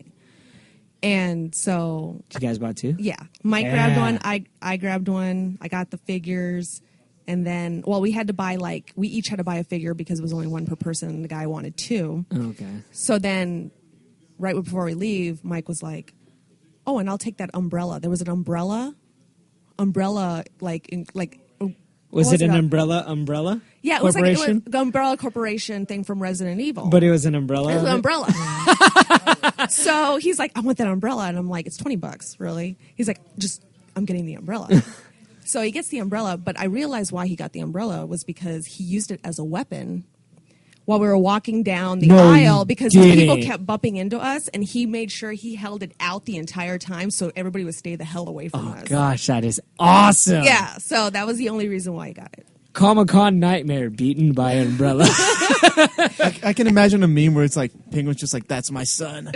And so, you guys bought two? Yeah, Mike grabbed one. I grabbed one. I got the figures, and then we had to buy we each had to buy a figure because it was only one per person, and the guy wanted two. Okay. So then, right before we leave, Mike was like, "Oh, and I'll take that umbrella." There was an umbrella, Was it an umbrella? Yeah, it was like the Umbrella Corporation thing from Resident Evil. But it was an umbrella. It was an umbrella. So he's like, I want that umbrella, and I'm like, it's $20, really? He's like, I'm getting the umbrella. So he gets the umbrella, but I realized why he got the umbrella was because he used it as a weapon while we were walking down the aisle, because people kept bumping into us, and he made sure he held it out the entire time so everybody would stay the hell away from us. Oh, gosh, that is awesome. Yeah, so that was the only reason why he got it. Comic-Con nightmare beaten by an umbrella. I can imagine a meme where it's like Penguin's just like, that's my son.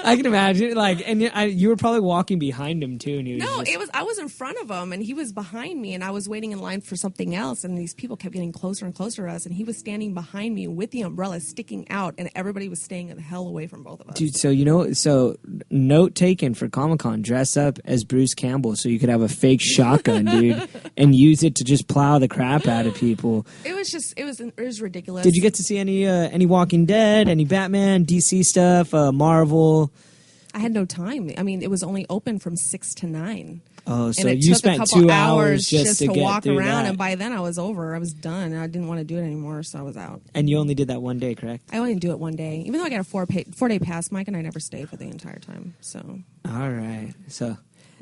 I can imagine. Like, and you were probably walking behind him too. And he was No, just, I was in front of him, and he was behind me, and I was waiting in line for something else, and these people kept getting closer and closer to us, and he was standing behind me with the umbrella sticking out, and everybody was staying the hell away from both of us. Dude, so note taken for Comic-Con, dress up as Bruce Campbell so you could have a fake shotgun, dude, and use it to just plow the crap out of people. It was ridiculous. Did you get to see any Walking Dead, any Batman, DC stuff, Marvel? I had no time. I mean, it was only open from 6 to 9. Oh, so and it you took spent a couple 2 hours just to to get walk through around, that. and by then I was over. I was done. I didn't want to do it anymore, so I was out. And you only did that one day, correct? I only do it one day, even though I got a 4-day pass. Mike and I never stayed for the entire time. So All right. So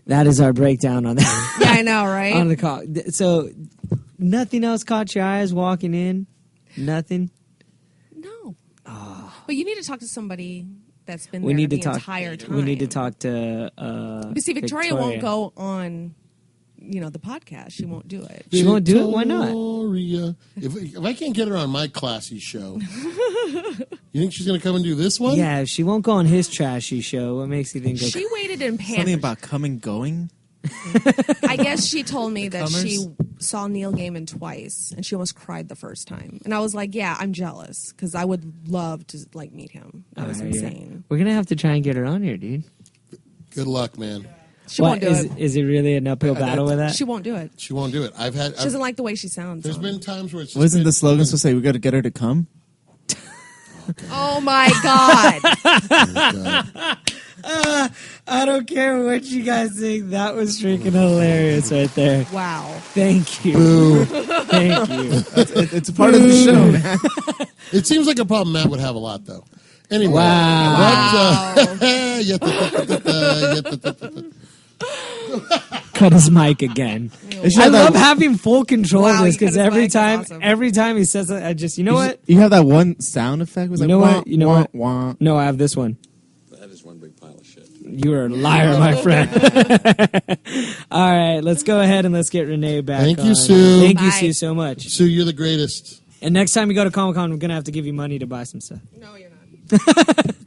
that is our breakdown on that. yeah, I know, right? On the call. So nothing else caught your eyes walking in? Nothing? No. But you need to talk to somebody that's been We there need to the talk. entire time. We need to talk to. But see, Victoria won't go on, the podcast. She won't do it. She won't do it. Why not? Victoria. If I can't get her on my classy show, you think she's going to come and do this one? Yeah, she won't go on his trashy show. What makes you think? She waited in Something panic. about coming going. I guess she told me that Comers? she saw Neil Gaiman twice, and she almost cried the first time. And I was like, "Yeah, I'm jealous because I would love to meet him. That was insane." We're gonna have to try and get her on here, dude. Good luck, man. She won't do it. Is it really an uphill battle with that? She won't do it. She won't do it. She doesn't like the way she sounds. There's been times where it's. Wasn't the slogan supposed to say we got to get her to come? Oh my god! I don't care what you guys think. That was freaking hilarious right there. Wow. Thank you. Thank you. It's a part of the show, man. It seems like a problem Matt would have a lot, though. Anyway. Wow. But, Cut his mic again. I love having full control of this because every time he says it, I just, you know what? You have that one sound effect. It was You like, know wah, what? You know wah, what? wah. No, I have this one. That is one big pile of shit. You are a liar, my friend. All right, let's go ahead and let's get Rene back. Thank you, on. Sue. Thank you, Bye. Sue, so much. Sue, you're the greatest. And next time you go to Comic-Con, we're going to have to give you money to buy some stuff. No, you're not.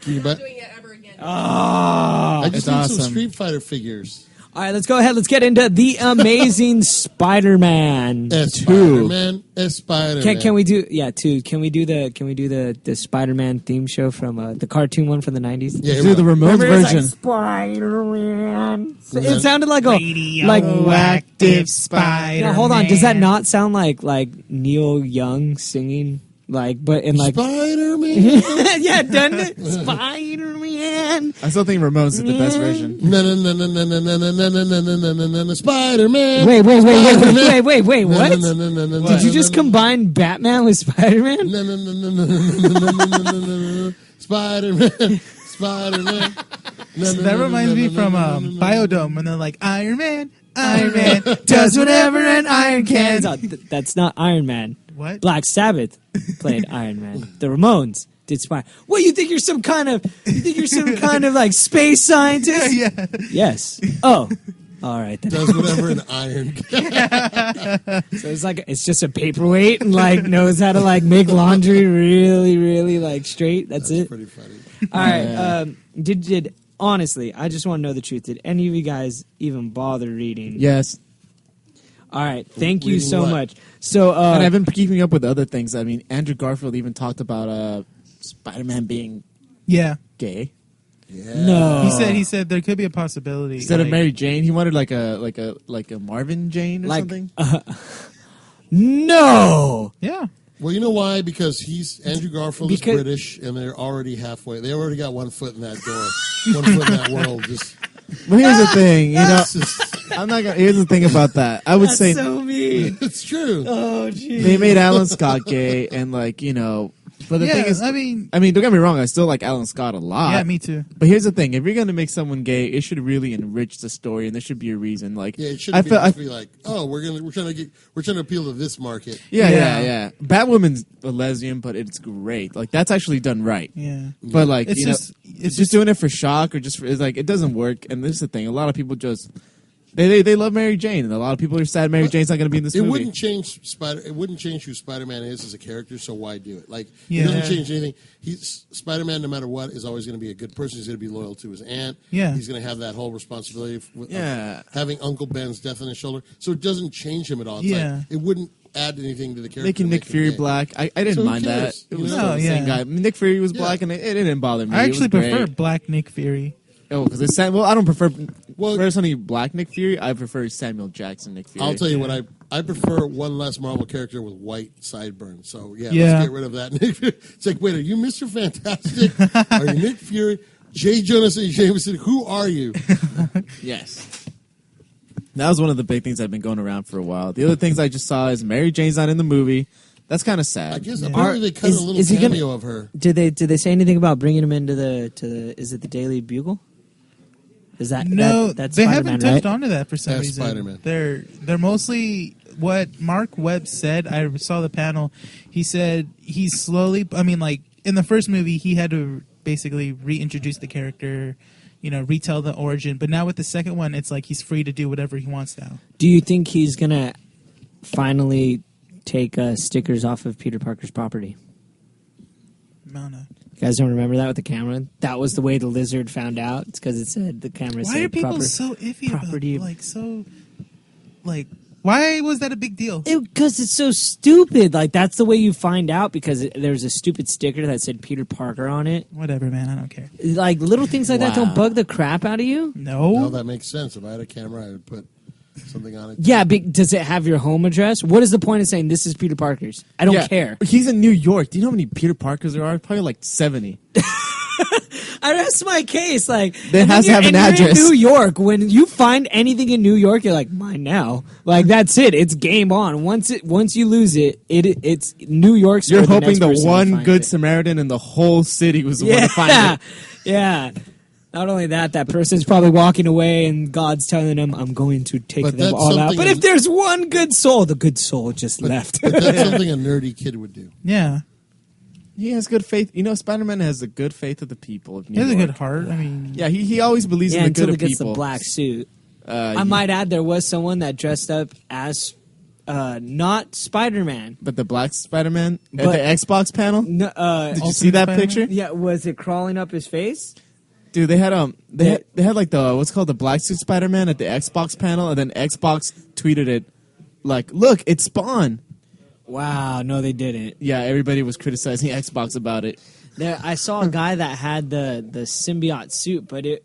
Can you bet? Doing it ever again. Oh, I just It's need awesome. some Street Fighter figures. all right, let's go ahead. Let's get into The Amazing Spider-Man. Spider-Man. Spider-Man. Can we do 2? Can we do the Spider-Man theme show from the cartoon one from the 90s? Yeah, Do the Ramones Remember, it was like version. Spider-Man. It sounded like a Active Spider. No, hold on. Does that not sound like Neil Young singing? But in Spider-Man. yeah, doesn't it? Spider-Man. I still think Ramones is the best version. Spider-Man. Wait. What? Did you just combine Batman with Spider-Man? Spider-Man. Spider-Man. That reminds me from Biodome when they're like, Iron Man does whatever an iron can. That's not Iron Man. What? Black Sabbath played Iron Man. The Ramones did Spider. What, you think you're some kind of like space scientist? Yeah. Yes. Oh. All right then. Does whatever an iron can. So it's just a paperweight and knows how to make laundry really, really straight. That's it. Pretty funny. All right. Did honestly, I just want to know the truth. Did any of you guys even bother reading? Yes. All right. Thank you Reading so what? much. So And I've been keeping up with other things. I mean, Andrew Garfield even talked about Spider-Man being Yeah. gay. no. He said there could be a possibility. Instead of Mary Jane, he wanted like a Marvin Jane or something. No. Yeah. Well, you know why? Because Andrew Garfield is Because- British, and they're already halfway. They already got one foot in that door, one foot in that world. Just But here's the thing, it's, just, I'm not gonna. Here's the thing about that. I would say so mean. it's true. Oh, geez. they made Alan Scott gay, and But the thing is, I mean, don't get me wrong. I still like Alan Scott a lot. yeah, me too. But here's the thing: if you're gonna make someone gay, it should really enrich the story, and there should be a reason. Yeah, it shouldn't be like, oh, we're trying to appeal to this market. Yeah. Batwoman's a lesbian, but it's great. That's actually done right. Yeah. But It's it's just doing it for shock or just for, it doesn't work. And this is the thing: a lot of people just They love Mary Jane, and a lot of people are sad Mary Jane's not going to be in this movie. Wouldn't change It wouldn't change who Spider-Man is as a character. So why do it? Like, Yeah. it doesn't change anything. Spider-Man, no matter what, is always going to be a good person. He's going to be loyal to his aunt. Yeah. He's going to have that whole responsibility of Yeah. having Uncle Ben's death on his shoulder. So it doesn't change him at all. It's Yeah. like, it wouldn't add anything to the character. Making Nick Fury gay. black, I didn't So who mind that. cares? It was You know? still the same Yeah. guy. I mean, Nick Fury was black, and it didn't bother me. I It was actually prefer great. Black Nick Fury. Oh, because it's well, I don't prefer Well- personally black Nick Fury. I prefer Samuel Jackson Nick Fury. I'll tell you what, I prefer one less Marvel character with white sideburns. So, yeah, Yeah. let's get rid of that. It's like, wait, are you Mr. Fantastic? Are you Nick Fury? J. Jonah Jameson? Who are you? Yes. That was one of the big things I've been going around for a while. The other things I just saw is Mary Jane's not in the movie. That's kind of sad. I guess apparently they cut Is- a little is he gonna- cameo of her. Did they say anything about bringing him into the is it the Daily Bugle? Is that No, that's they Spider-Man, haven't touched right? onto that for some That's reason. Spider-Man. They're mostly what Mark Webb said. I saw the panel. He said he's slowly. I mean, like in the first movie, he had to basically reintroduce the character, retell the origin. But now with the second one, it's like he's free to do whatever he wants now. Do you think he's gonna finally take stickers off of Peter Parker's property? No. You guys don't remember that with the camera? That was the way the lizard found out. It's because it said the camera Why said are people proper- so iffy property. about why was that a big deal? Because it's so stupid. Like that's the way you find out because there's a stupid sticker that said Peter Parker on it. Whatever, man. I don't care. Like little things like that Wow. don't bug the crap out of you. No, that makes sense. If I had a camera, I would put something on it. Yeah, does it have your home address? What is the point of saying this is Peter Parker's? I don't care. He's in New York. Do you know how many Peter Parkers there are? Probably like 70. That's my case. Like They and has when to have you're- an and you're address. in New York, when you find anything in New York, you're like, mine now. Like that's it. It's game on. Once you lose it, it's New York's. You're where hoping next the person one finds good it. Samaritan in the whole city was the one Yeah, to find it. yeah. Not only that person's probably walking away, and God's telling him, "I'm going to take But them that's all out." something But if there's one good soul, the good soul just left. But that's something a nerdy kid would do. Yeah, He has good faith. Spider-Man has the good faith of the people of New he has a York. good heart. I mean, Yeah, he always believes Yeah, in the until good he of gets people. the black suit. I might add, there was someone that dressed up as not Spider-Man. But the black Spider-Man at But- the Xbox panel? No, Did you see that Spider-Man? picture? yeah, was it crawling up his face? Dude, they had they had like the what's called the black suit Spider-Man at the Xbox panel, and then Xbox tweeted it like, "Look, it's Spawn." Wow, no, they didn't. Yeah, everybody was criticizing Xbox about it. There, I saw a guy that had the symbiote suit, but it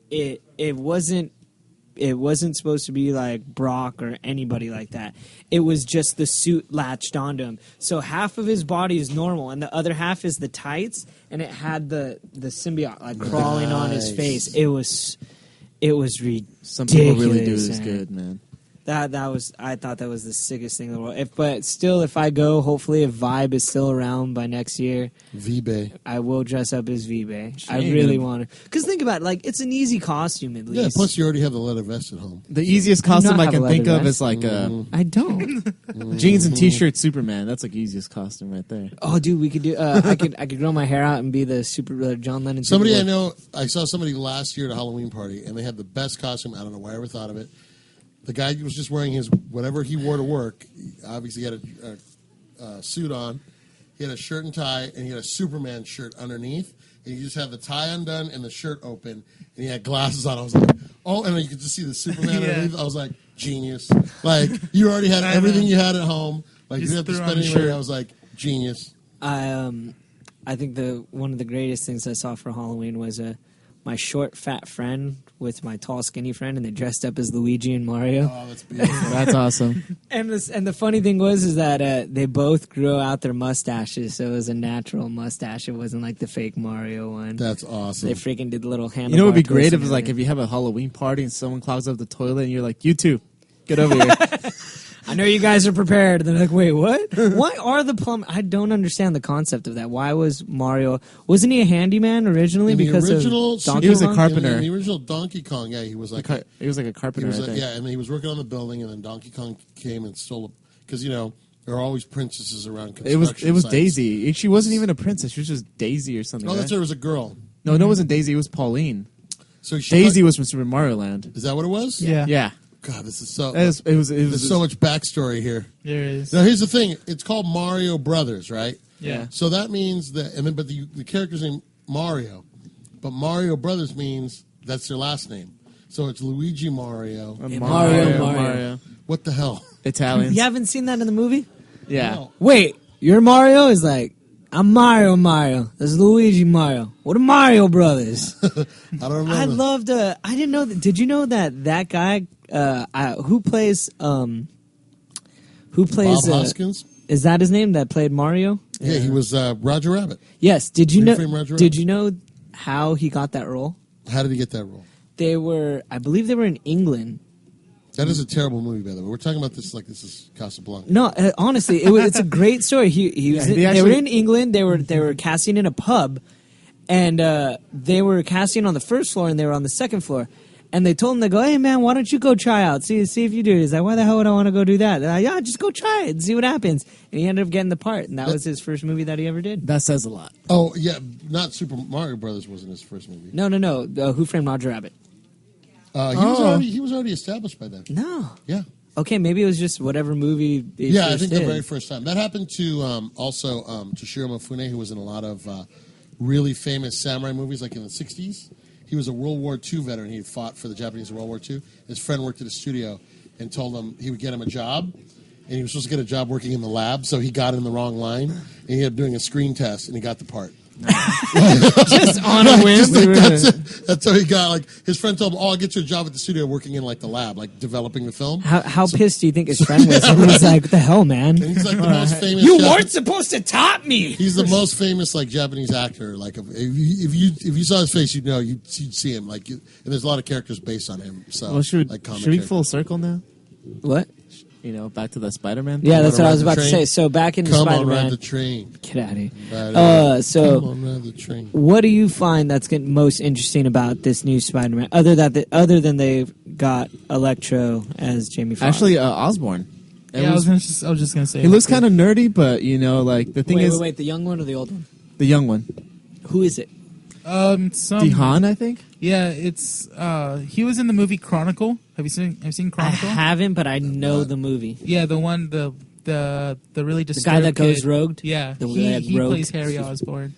wasn't supposed to be like Brock or anybody like that. It was just the suit latched onto him. So half of his body is normal, and the other half is the tights, and it had the symbiote like crawling on his face. It was ridiculous. Some people really do this man. good, man. I thought that was the sickest thing in the world. But still, if I go, hopefully if Vibe is still around by next year, V-Bay. I will dress up as V-Bay. I ain't really gonna- want to. Because think about it, like, it's an easy costume at least. Yeah, plus you already have the leather vest at home. The easiest do not costume I have a can think leather of vest. is like I don't. jeans and t-shirt Superman. That's like easiest costume right there. Oh, dude, we could do. I could grow my hair out and be the super John Lennon. Somebody I Superboy. know, I saw somebody last year at a Halloween party, and they had the best costume. I don't know why I ever thought of it. The guy was just wearing his whatever he wore to work. He obviously had a suit on. He had a shirt and tie, and he had a Superman shirt underneath. And he just had the tie undone and the shirt open, and he had glasses on. I was like, oh, and then you could just see the Superman Yeah. underneath. I was like, genius. Like, you already had everything you had at home. Like, you Just didn't have to threw spend on a any money. shirt. I was like, genius. I think one of the greatest things I saw for Halloween was my short fat friend with my tall skinny friend, and they dressed up as Luigi and Mario. Oh, that's beautiful. That's awesome. And the funny thing was that they both grew out their mustaches, so it was a natural mustache. It wasn't like the fake Mario one. That's awesome. They freaking did the little handlebar. You know what would be great twist if and it's like if you have a Halloween party and someone clogs up the toilet and you're like, you two, get over here. I know you guys are prepared. They're like, wait, what? Why are the plum? I don't understand the concept of that. Why was Mario? Wasn't he a handyman originally? In the because original, of Donkey he was a Kong? carpenter. In the original Donkey Kong, yeah, he was like He was like a he carpenter, was I like, think. yeah, and he was working on the building, and then Donkey Kong came and stole because there are always princesses around. It was construction sites. Daisy. She wasn't even a princess. She was just Daisy or something. Oh, right? that's right. It was a girl. No, it wasn't Daisy. It was Pauline. So Daisy was from Super Mario Land. Is that what it was? yeah. Yeah. God, this is so. There's so much backstory here. There is. Now here's the thing. It's called Mario Brothers, right? Yeah. So that means that, but the character's name Mario, but Mario Brothers means that's their last name. So it's Luigi Mario. Mario. What the hell? Italians. You haven't seen that in the movie? Yeah. No. Wait, you're Mario? Is like, I'm Mario. This is Luigi Mario. What are Mario Brothers? I don't remember. I loved. I didn't know. Did you know that guy who plays Bob Hoskins? Is that his name? That played Mario? Yeah, he was Roger Rabbit. Yes. Did you know? Frame Roger Did Rabbit. you know how he got that role? How did he get that role? I believe they were in England. That is a terrible movie, by the way. We're talking about this like this is Casablanca. No, honestly, it's a great story. They were in England. They were casting in a pub, and they were casting on the first floor, and they were on the second floor. And they told him, they go, "Hey man, why don't you go try out? See if you do it." He's like, "Why the hell would I want to go do that?" They're like, "Yeah, just go try it and see what happens." And he ended up getting the part, and that was his first movie that he ever did. That says a lot. Oh yeah, not Super Mario Brothers wasn't his first movie. No. Who Framed Roger Rabbit? He was already established by then. No. Yeah. Okay, maybe it was just whatever movie. I think the very first time that happened to also Toshiro Mifune, who was in a lot of really famous samurai movies, like in the '60s. He was a World War II veteran. He had fought for the Japanese in World War II. His friend worked at a studio and told him he would get him a job, and he was supposed to get a job working in the lab. So he got in the wrong line, and he ended up doing a screen test, and he got the part. Just on a whim. That's how he got. Like his friend told him, "Oh, I'll get you a job at the studio working in like the lab, like developing the film." How pissed do you think his friend was? And he's like, "What the hell, man? And he's like the most famous. You weren't supposed to top me." He's the most famous like Japanese actor. Like if you saw his face, you'd know. You'd see him. Like, and there's a lot of characters based on him. So, Well, should like we full circle now? What? You know, back to the Spider-Man. Yeah, that's what I was about the to train? say. So back into Come on, Spider-Man. ride the train. Get out of here. Come on, So, ride the train. what do you find that's getting most interesting about this new Spider-Man? Other than they've got Electro as Jamie Foxx. Actually, Osborn. I was just gonna say He looks kind of nerdy, but you know, like the thing is, wait, the young one or the old one? the young one, Who is it? Dehan, I think. Yeah, it's he was in the movie Chronicle. Have you seen I Chronicle? haven't, but I know the movie. Yeah, the one the really disturbed guy that goes kid. rogue? Yeah, The he rogue. plays Harry Osborn.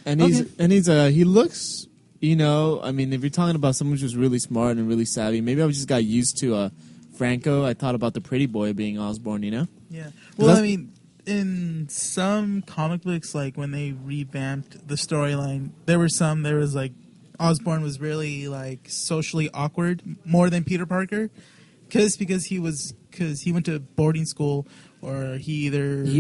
And he looks, you know, I mean, if you're talking about someone who's just really smart and really savvy, maybe I just got used to Franco. I thought about the pretty boy being Osborn, you know? Yeah. Well, I mean, in some comic books, like when they revamped the storyline, there was like Osborn was really like socially awkward more than Peter Parker, because he went to boarding school, or he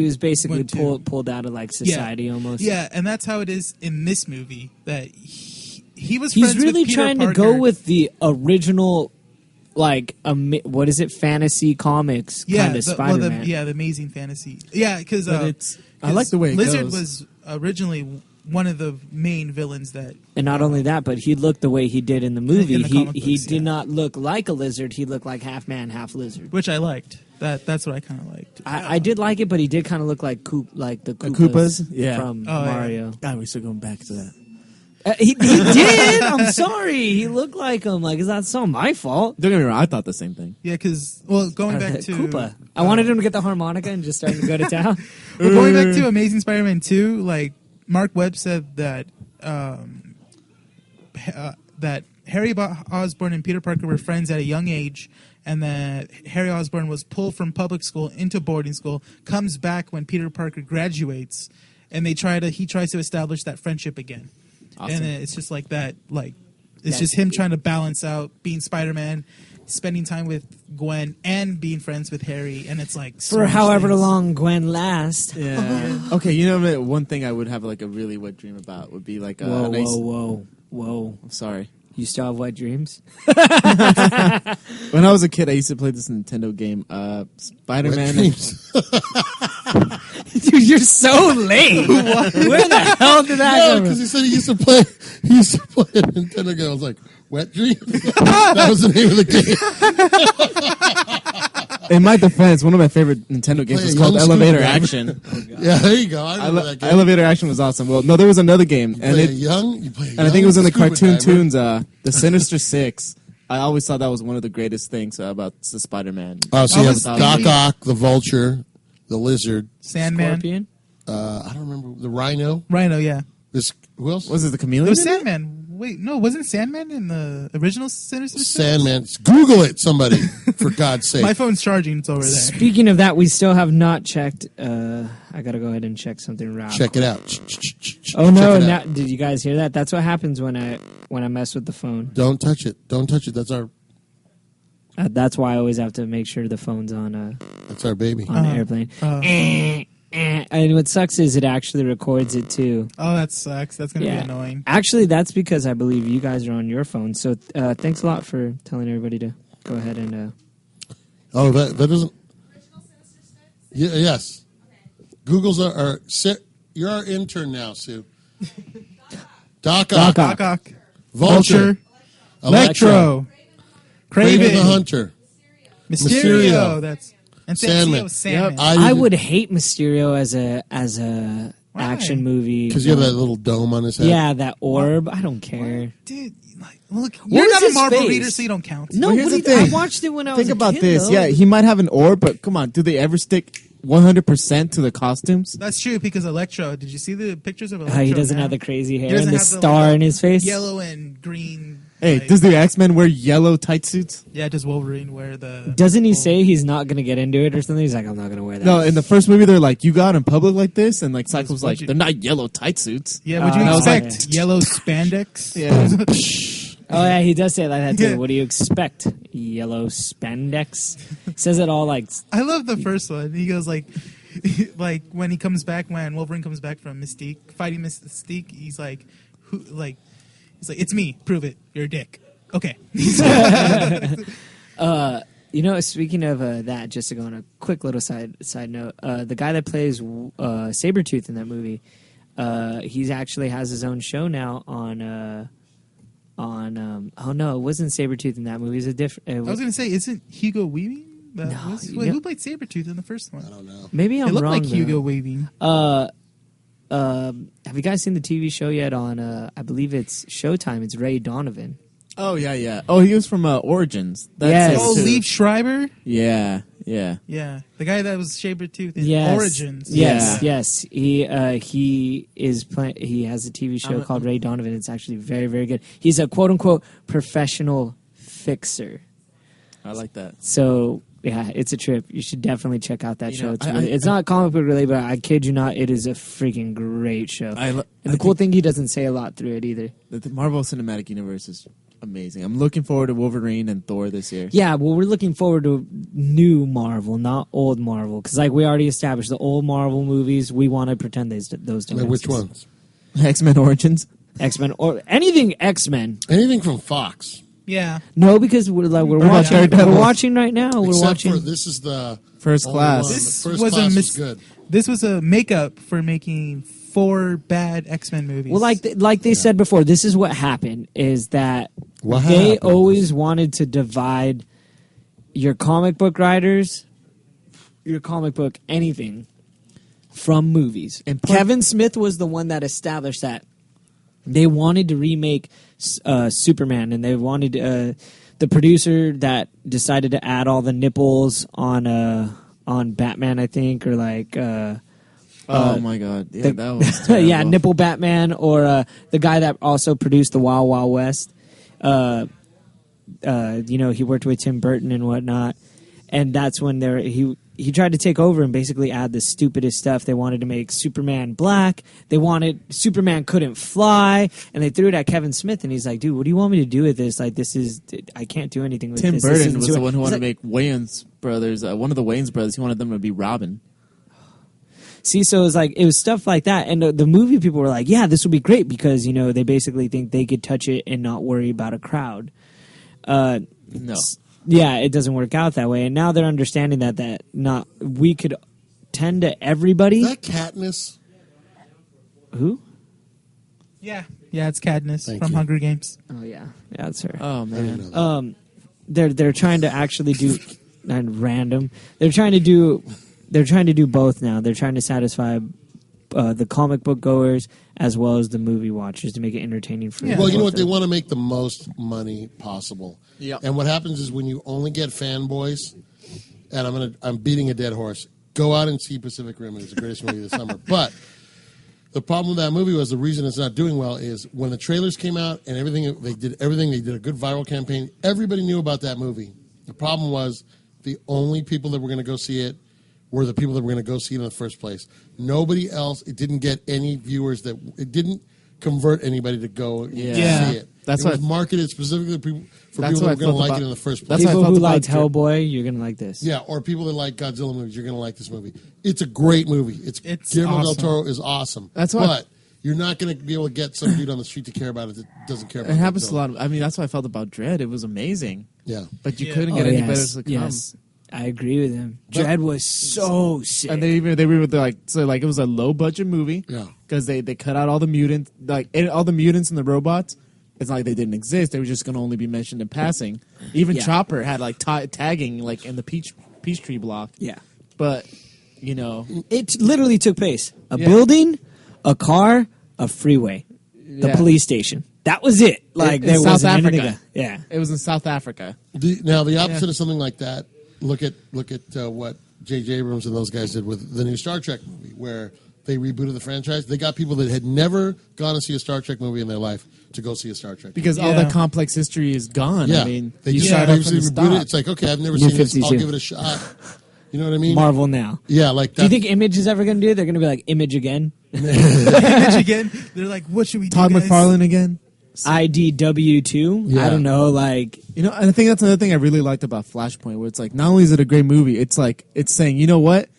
was basically pulled out of like society almost. Yeah, and that's how it is in this movie. That he was. He's friends really with Peter trying Parker. to go with the original, like what is it, fantasy comics kind of Spider-Man. the Amazing Fantasy. Yeah, because I like the way it Lizard goes. was originally one of the main villains that. And not only that, but he looked the way he did in the movie. In the comic He books, did not look like a lizard. He looked like half man, half lizard. Which I liked. That's what I kind of liked. I did like it, but he did kind of look like the Koopas? Yeah. from Oh, yeah. Mario. God, we're still going back to that. He did. I'm sorry. He looked like him. Like, is that so my fault? Don't get me wrong, I thought the same thing. Yeah, because going back to Koopa. I wanted him to get the harmonica and just start to go to town. Well, going back to Amazing Spider-Man 2, like Mark Webb said that that Harry Osborn and Peter Parker were friends at a young age, and that Harry Osborn was pulled from public school into boarding school, comes back when Peter Parker graduates, and he tries to establish that friendship again. Awesome. And it's just like that, like it's just him trying to balance out being Spider-Man, spending time with Gwen, and being friends with Harry, and it's like so For much however things. long Gwen lasts. Yeah. Okay, you know, one thing I would have like a really wet dream about would be like a nice. Whoa. I'm sorry. You still have wet dreams? When I was a kid, I used to play this Nintendo game, Spider-Man. Dude, you're so late. Where the hell did that No, come because from? he said he used to play a Nintendo game. I was like, Wet Dreams? That was the name of the game. In my defense, one of my favorite Nintendo games Play was a called young Elevator screwdriver. Action. Yeah, there you go. I remember that game. Elevator Action was awesome. Well, no, there was another game, You play a young and I think it was in the scuba Cartoon diver. Tunes, the Sinister Six. I always thought that was one of the greatest things about the Spider-Man. Oh, so you have was Doc Ock, the Vulture, the Lizard. Sandman. Scorpion. I don't remember the Rhino. Rhino, yeah. Who else? Was it the It Chameleon? was Sandman. Wait, no, wasn't Sandman in the original Sinister Six? Sandman. Google it, somebody, for God's sake. My phone's charging. It's over there. Speaking of that, we still have not checked. I gotta go ahead and check something. Check it out. Oh no! Check it Now, out. did you guys hear that? That's what happens when I mess with the phone. Don't touch it. Don't touch it. That's our That's why I always have to make sure the phone's on baby. on airplane. And what sucks is it actually records it too. Oh, that sucks. That's going to be annoying. Actually, that's because I believe you guys are on your phone. So thanks a lot for telling everybody to go ahead and. Oh, that doesn't. Yeah, yes. Google's you're our intern now, Sue. Doc Ock. Doc Ock. Vulture. Electro. Kraven the Hunter. Mysterio. That's and Sandman. Sandman. I would hate Mysterio as a action movie because you have that little dome on his head. Yeah, that orb. I don't care, dude. Look, What you're was not a his Marvel face? reader, so you don't count. No, Well, here's but the thing. I watched it when I was Think a about kid, this. though. Yeah, he might have an orb, but come on, do they ever stick 100% to the costumes? That's true because Electro. Did you see the pictures of Electro? He doesn't now? have the crazy He hair doesn't and the have star like, in his face. Yellow and green. Hey, like- does the X-Men wear yellow tight suits? Yeah, does Wolverine wear the? Doesn't he say he's not going to get into it or something? He's like, I'm not going to wear that. No, in the first movie, they're like, you got in public like this? And like Cyclops Would like, you- they're not yellow tight suits. Yeah, would you and I was expect like- yellow spandex? Yeah. Oh yeah, he does say it like that too. Yeah. What do you expect? Yellow spandex. Says it all like. I love the first one. He goes like when he comes back, when Wolverine comes back from fighting Mystique, he's like, it's me. Prove it. You're a dick. Okay. Speaking of that, just to go on a quick little side note, the guy that plays Sabretooth in that movie, he actually has his own show now on. Oh no, it wasn't Sabretooth in that movie. It was a different. I was gonna say, isn't Hugo Weaving? Who played Sabretooth in the first one? I don't know. Maybe I'm It looked wrong. like though. Hugo Weaving. Have you guys seen the TV show yet on? I believe it's Showtime. It's Ray Donovan. Oh, yeah. Oh, he was from Origins. Yes. Oh, it, too. Liev Schreiber. Yeah. Yeah, the guy that was Sabretooth in Yes. Origins. Yes. He is he has a TV show called Ray Donovan. It's actually very, very good. He's a quote unquote professional fixer. I like that. So yeah, it's a trip. You should definitely check out that You show. know, It's not comic book related, but I kid you not, it is a freaking great show. And the cool thing, he doesn't say a lot through it either. The Marvel Cinematic Universe is amazing. I'm looking forward to Wolverine and Thor this year. Yeah, well, we're looking forward to new Marvel, not old Marvel, because like we already established, the old Marvel movies, we want to pretend those don't Wait, which exist. ones? X-Men Origins. X-Men or anything X-Men. Anything from Fox. Yeah. No, because we're watching. Daredevil? We're watching right now. We're Except watching. for this is the First only Class. one. This The first was a class mis- good. This was a makeup for making 4 bad X-Men movies. Well, like they said before, this is what happened: is that What they happened? always wanted to divide your comic book writers, your comic book anything, from movies. And Kevin Smith was the one that established that. They wanted to remake Superman, and they wanted the producer that decided to add all the nipples on Batman, I think, or like. Oh my God! Yeah, that was terrible. Yeah, nipple Batman, or the guy that also produced the Wild Wild West. He worked with Tim Burton and whatnot, and that's when he tried to take over and basically add the stupidest stuff. They wanted to make Superman black. They wanted Superman couldn't fly, and they threw it at Kevin Smith, and he's like, "Dude, what do you want me to do with this? Like, I can't do anything with Tim this." This Burton isn't was Super-" the one who He's wanted like, to make Wayans brothers. One of the Wayans brothers. He wanted them to be Robin. See, so it was stuff like that, and the movie people were like, "Yeah, this will be great," because they basically think they could touch it and not worry about a crowd. No. Yeah, it doesn't work out that way, and now they're understanding that we could tend to everybody. Is that Katniss? Who? Yeah, it's Katniss Thank from you. Hunger Games. Oh yeah, that's her. Oh I didn't man. know that. They're trying to actually do random. They're trying to do both now. They're trying to satisfy the comic book goers as well as the movie watchers to make it entertaining for. Well, you know what? They them. want to make the most money possible. Yeah. And what happens is when you only get fanboys, and I'm beating a dead horse. Go out and see Pacific Rim. It's the greatest movie of the summer. But the problem with that movie was the reason it's not doing well is when the trailers came out and everything. They did a good viral campaign. Everybody knew about that movie. The problem was the only people that were going to go see it were the people that were going to go see it in the first place. Nobody else. It didn't get any viewers. It didn't convert anybody to go see it. That's it was marketed specifically for people that were going to like it in the first place. People who liked Hellboy, you're going to like this. Yeah, or people that like Godzilla movies, you're going to like this movie. It's a great movie. It's Guillermo awesome. del Toro is awesome. That's why. But you're not going to be able to get some dude on the street to care about it that doesn't care about it. It happens a lot. I mean, that's what I felt about Dread. It was amazing. Yeah. But you couldn't get any better to come. Yes, I agree with him. Dread was so sick. And they were like, so like it was a low budget movie. Yeah. Because they cut out all the mutants, all the mutants and the robots. It's not like they didn't exist. They were just going to only be mentioned in passing. Even Chopper had like tagging like in the Peachtree block. Yeah. But, you know. It literally took place. A building, a car, a freeway, the police station. That was it. Like, there South wasn't Africa. anything. Yeah. It was in South Africa. Now, the opposite of something like that, look at what J.J. Abrams and those guys did with the new Star Trek movie, where they rebooted the franchise. They got people that had never gone to see a Star Trek movie in their life to go see a Star Trek movie. Because all that complex history is gone. Yeah. I mean, they you just start off from basically the rebooted it. stop. It's like, okay, I've never New seen this. 52. I'll give it a shot. You know what I mean? Marvel now. Yeah, like Do you that. think Image is ever going to do it? They're going to be like, Image again? Image again. They're like, what should we do? Todd guys? McFarlane again. IDW2? Yeah. I don't know, like... You know, and I think that's another thing I really liked about Flashpoint, where it's like, not only is it a great movie, it's like, it's saying, you know what?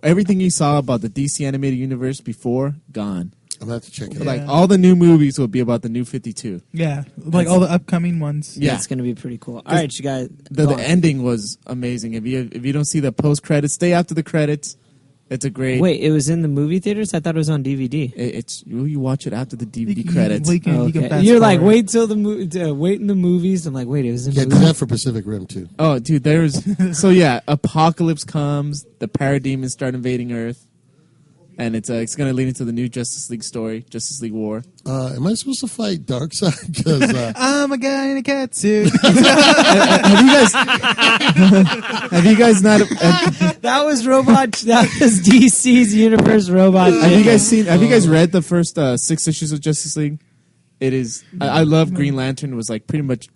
Everything you saw about the DC animated universe before, gone. I'm going to have to check it out. Like, all the new movies will be about the new 52. Yeah, like all the upcoming ones. Yeah. It's going to be pretty cool. All right, you guys... The ending was amazing. If you don't see the post credits, stay after the credits. It's a great. Wait, it was in the movie theaters? I thought it was on DVD. It's you watch it after the DVD You can- credits. you can Okay. fast You're like, forward. wait till wait in the movies. I'm like, wait, it was in Yeah, the do movie. that for Pacific Rim, too. Oh, dude, there's so yeah. Apocalypse comes. The parademons start invading Earth, and it's going to lead into the new Justice League story, Justice League War. Am I supposed to fight Darkseid? Because I'm a guy in a cat suit. Have you guys not? That was Robot. That was DC's Universe Robot. Have you guys seen? Have you guys read the first 6 issues of Justice League? It is. I love Green Lantern. Was like pretty much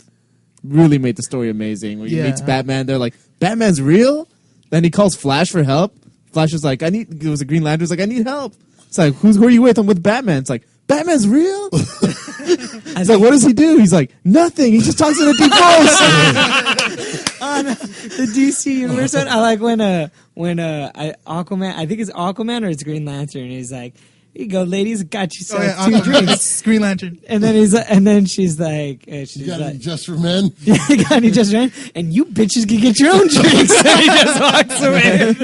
really made the story amazing. When he Yeah. meets Batman, they're like, Batman's real. Then he calls Flash for help. Flash is like, it was a Green Lantern. Was like, I need help. It's like, who are you with? I'm with Batman. It's like, Batman's real. It's like, what does he do? He's like, nothing. He just talks in a deep voice. On the DC Universe one, I like when Aquaman. I think it's Aquaman or it's Green Lantern. He's like, "Here you go, ladies, got you two drinks." Green Lantern. And then she's like, you got any just for men? "Yeah, got any just ran?" And you bitches can get your own drinks. And he just walks away.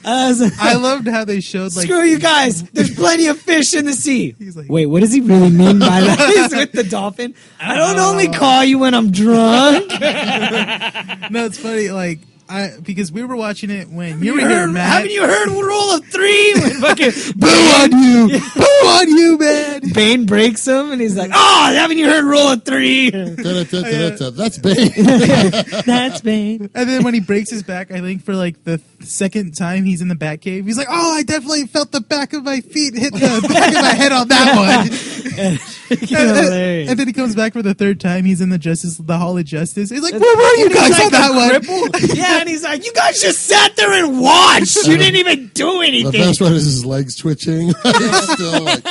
I was like, I loved how they showed like screw you guys. There's plenty of fish in the sea. He's like- Wait, what does he really mean by that? He's with the dolphin. I don't only call you when I'm drunk. No, it's funny. Like because we were watching it when you were here, Matt. Haven't you heard Rule of 3? When fucking Boo on you! Boo on you, man! Bane breaks him, and he's like, "Oh, haven't you heard Rule of 3?" That's Bane. That's Bane. And then when he breaks his back, I think for like the second time he's in the Batcave, he's like, "Oh, I definitely felt the back of my feet hit the back of my head on that one." And then he comes back for the third time. He's in the Hall of Justice. He's like, "Where were you guys on that one?" Yeah, and he's like, "You guys just sat there and watched. You didn't even do anything." The best one is his legs twitching. He's still like,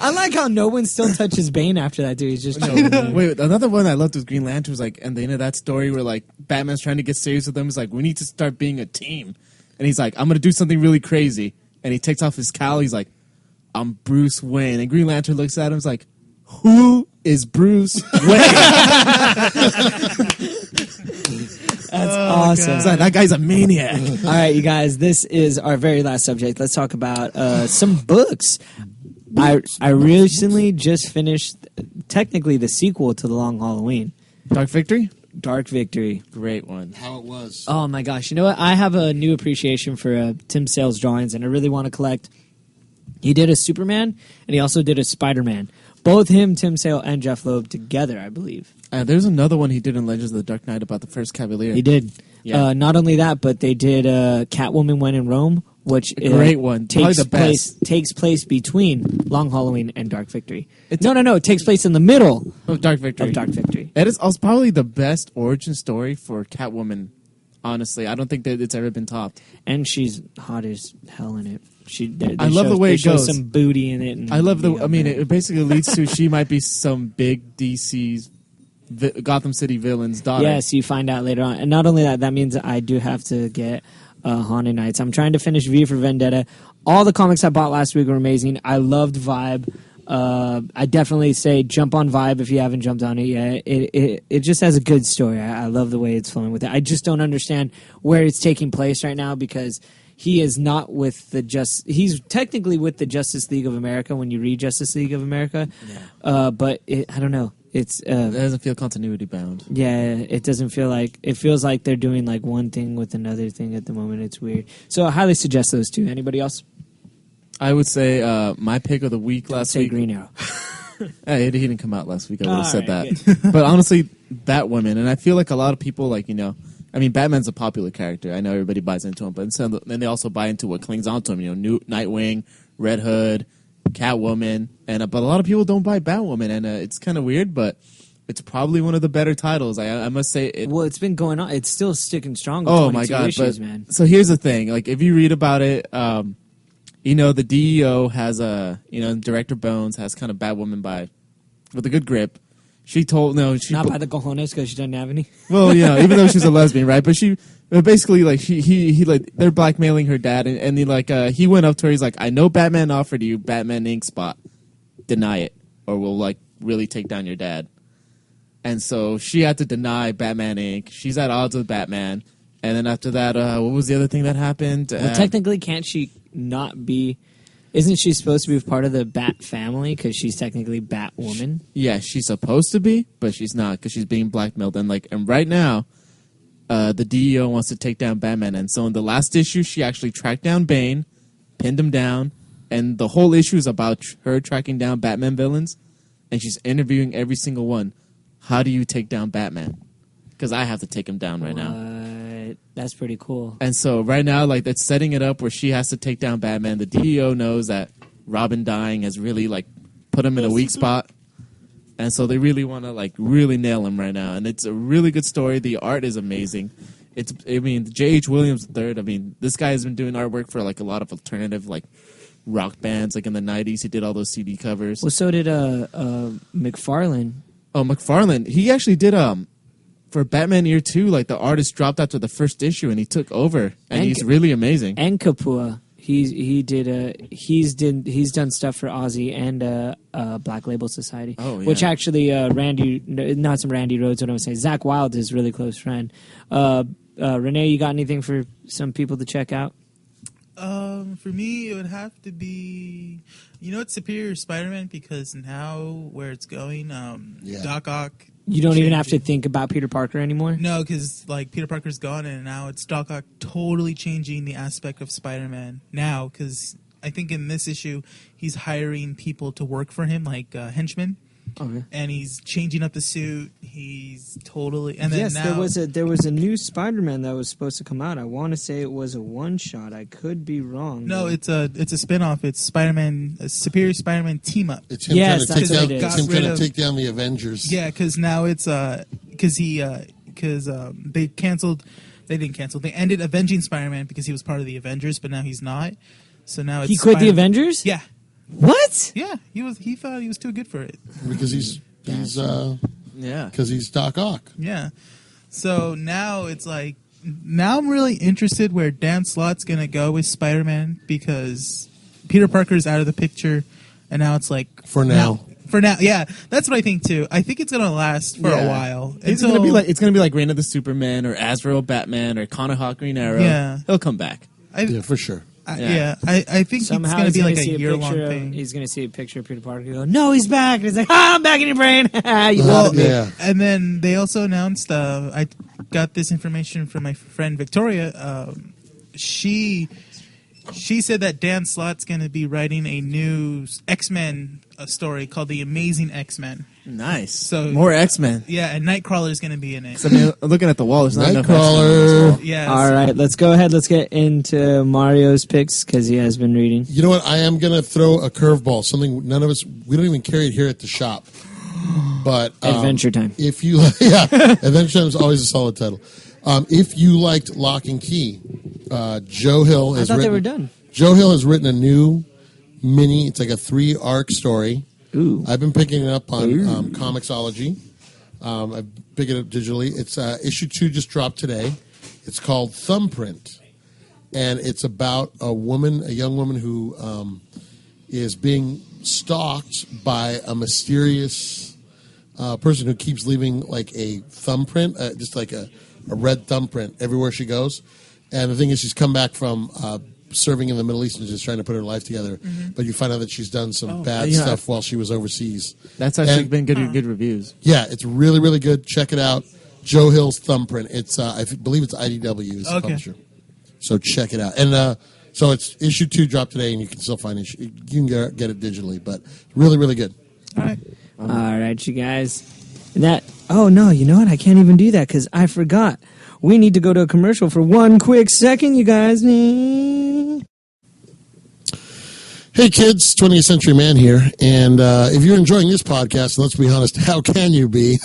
I like how no one still touches Bane after that, dude. He's just Wait, another one I loved was Green Lantern. Was like, and the end of that story where like Batman's trying to get serious with them. He's like, we need to start being a team. And he's like, I'm gonna do something really crazy. And he takes off his cowl. He's like, I'm Bruce Wayne. And Green Lantern looks at him. He's like, who is Bruce Wayne? That's awesome. He's like, that guy's a maniac. All right, you guys, this is our very last subject. Let's talk about some books. I recently just finished, technically, the sequel to The Long Halloween. Dark Victory? Dark Victory. Great one. how it was. Oh my gosh! You know what? I have a new appreciation for Tim Sale's drawings, and I really want to collect He did a Superman, and he also did a Spider-Man. Both him, Tim Sale, and Jeff Loeb together, I believe. There's another one he did in Legends of the Dark Knight about the first Cavalier. He did. Yeah. Not only that, but they did Catwoman When in Rome, which great one. Probably the best. Takes place between Long Halloween and Dark Victory. No. It takes place in the middle of Dark Victory. That is also probably the best origin story for Catwoman. Honestly, I don't think that it's ever been topped. And she's hot as hell in it. I love the way it goes. Some booty in it. I love it basically leads to she might be some big DC's Gotham City villain's daughter. Yes, you find out later on. And not only that means I do have to get Haunted Nights. I'm trying to finish V for Vendetta. All the comics I bought last week were amazing. I loved Vibe. I definitely say jump on Vibe if you haven't jumped on it yet. It just has a good story. I love the way it's flowing with it. I just don't understand where it's taking place right now because he is not with he's technically with the Justice League of America when you read Justice League of America. Yeah. But I don't know. It doesn't feel continuity bound. Yeah, it doesn't feel like it feels like they're doing like one thing with another thing at the moment. It's weird. So I highly suggest those two. Anybody else? I would say my pick of the week last week. Green Arrow. He didn't come out last week. I would have said that. But honestly, Batwoman, and I feel like a lot of people Batman's a popular character. I know everybody buys into him, but then they also buy into what clings on to him. Nightwing, Red Hood, Catwoman, but a lot of people don't buy Batwoman, and it's kind of weird, but it's probably one of the better titles. I must say. It's been going on. It's still sticking strong. With oh my god! Issues, man. So here's the thing: like if you read about it, the DEO has Director Bones has kind of Batwoman with a good grip. She told not by the cojones because she doesn't have any. Well, even though she's a lesbian, right? But she basically they're blackmailing her dad, and he went up to her. He's like, I know Batman offered you Batman Inc. spot, deny it, or we'll really take down your dad. And so she had to deny Batman Inc. She's at odds with Batman, and then after that, what was the other thing that happened? Well, technically, can't she not be? Isn't she supposed to be part of the Bat family because she's technically Batwoman? Yeah, she's supposed to be, but she's not because she's being blackmailed. And right now, the DEO wants to take down Batman. And so in the last issue, she actually tracked down Bane, pinned him down, and the whole issue is about her tracking down Batman villains, and she's interviewing every single one. How do you take down Batman? Because I have to take him down right now. That's pretty cool. And so right now, that's setting it up where she has to take down Batman. The DEO knows that Robin dying has really put him in a weak spot, and so they really want to really nail him right now. And it's a really good story. The art is amazing. J.H. Williams III. This guy has been doing artwork for a lot of alternative rock bands in the '90s. He did all those CD covers. Well, so did McFarlane. Oh, McFarlane. He actually did for Batman Year 2, the artist dropped after the first issue and he took over, and he's really amazing. And Kapua, he's done stuff for Ozzy and Black Label Society. Oh, yeah. Which actually Randy Rhoads, what I'm saying. Zach Wilde is a really close friend. Rene, you got anything for some people to check out? For me, it would have to be, it's Superior Spider-Man because now where it's going, Doc Ock. You don't even have to think about Peter Parker anymore? No, because Peter Parker's gone and now it's Doc Ock totally changing the aspect of Spider-Man now because I think in this issue he's hiring people to work for him henchmen. Okay. And he's changing up the suit. He's totally and then yes, now, there was a new Spider-Man that was supposed to come out. I want to say it was a one-shot. I could be wrong. No, it's a spin-off. It's Spider-Man, a Superior Spider-Man team up. It's him trying to take down the Avengers. Yeah, because now it's because they canceled. They didn't cancel. They ended Avenging Spider-Man because he was part of the Avengers, but now he's not. So now it's he quit the Avengers. Yeah. What? Yeah, he thought he was too good for it because he's because he's Doc Ock. Yeah. So now it's now I'm really interested where Dan Slott's gonna go with Spider-Man because Peter Parker's out of the picture, and now it's for now. For now, yeah, that's what I think too. I think it's gonna last for a while. It's gonna be like Reign of the Superman or Azrael Batman or Connor Hawk Green Arrow. Yeah, he'll come back. Yeah, for sure. I think somehow it's going to be a year-long thing. He's going to see a picture of Peter Parker and go, no, he's back. And he's like, I'm back in your brain. And then they also announced, I got this information from my friend Victoria. She She said that Dan Slott's going to be writing a new X-Men story called The Amazing X-Men. Nice. So more X-Men. Yeah, and Nightcrawler's going to be in it. I mean, looking at the wall, there's not enough Nightcrawler. Yeah. All right, let's go ahead. Let's get into Mario's picks because he has been reading. You know what? I am going to throw a curveball. Something none of us, we don't even carry it here at the shop. But Adventure Time. If you, Adventure Time is always a solid title. If you liked Lock and Key, Joe Hill has I thought written. they were done. Joe Hill has written a new mini. It's like a 3-arc story. Ooh. I've been picking it up on Comixology. I've picked it up digitally. It's issue 2 just dropped today. It's called Thumbprint, and it's about a young woman who is being stalked by a mysterious person who keeps leaving like a thumbprint, just like a red thumbprint everywhere she goes. And the thing is, she's come back from serving in the Middle East and just trying to put her life together. Mm-hmm. But you find out that she's done some bad stuff while she was overseas. That's actually been good reviews. Yeah, it's really, really good. Check it out. Joe Hill's Thumbprint. It's I believe it's IDW is the publisher. So check it out. And so it's issue 2 dropped today, and you can still find it. You can get it digitally, but really, really good. All right. All right, you guys. Oh, no, you know what? I can't even do that because I forgot. We need to go to a commercial for 1 quick second, you guys. Hey kids, 20th Century Man here, and if you're enjoying this podcast, let's be honest, how can you be?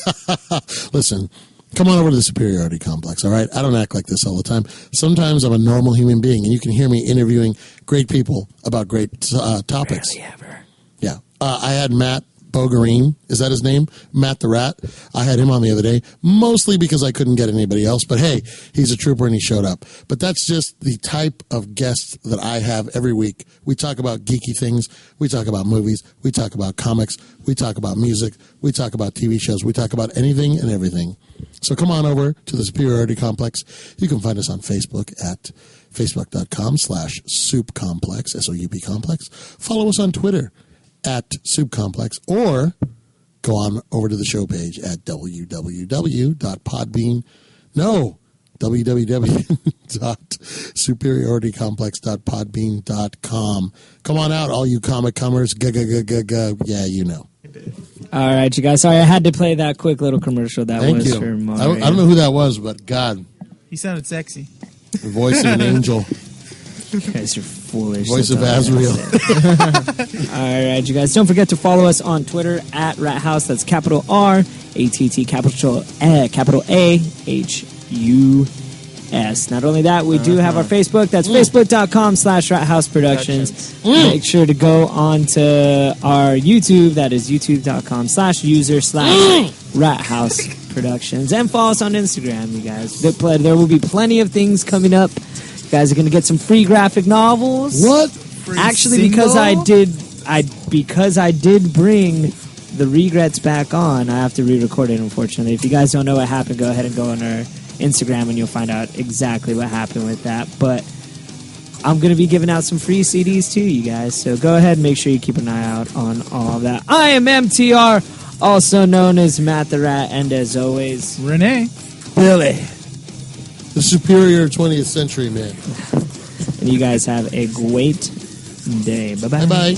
Listen, come on over to the Superiority Complex, all right? I don't act like this all the time. Sometimes I'm a normal human being, and you can hear me interviewing great people about great topics. Barely ever. Yeah. I had Matt Bogarine, is that his name? Matt the Rat. I had him on the other day, mostly because I couldn't get anybody else. But hey, he's a trooper and he showed up. But that's just the type of guest that I have every week. We talk about geeky things. We talk about movies. We talk about comics. We talk about music. We talk about TV shows. We talk about anything and everything. So come on over to the Superiority Complex. You can find us on Facebook at facebook.com/soupcomplex, SOUP complex. Follow us on Twitter at Soup Complex, or go on over to the show page at www.superioritycomplex.podbean.com. Come on out, all you comic comers. Yeah, you know. All right, you guys. Sorry, I had to play that quick little commercial. Thank was you. For Mario. I don't know who that was, but God. He sounded sexy. The voice of an angel. You guys are foolish. Voice of Azrael. All right, you guys. Don't forget to follow us on Twitter at Rat House. That's capital R, ATT, capital A, HUS. Not only that, we do have our Facebook. That's facebook.com/Rat House Productions. Make sure to go on to our YouTube. That is youtube.com/user/Rat House Productions. And follow us on Instagram, you guys. There will be plenty of things coming up. You guys are going to get some free graphic novels. What? Actually, because I did bring the regrets back on, I have to re-record it, unfortunately. If you guys don't know what happened, go ahead and go on our Instagram and you'll find out exactly what happened with that. But I'm going to be giving out some free CDs too, you guys. So go ahead and make sure you keep an eye out on all of that. I am MTR, also known as Matt the Rat, and as always, Rene. Billy. The superior 20th century man. And you guys have a great day. Bye-bye. Bye-bye.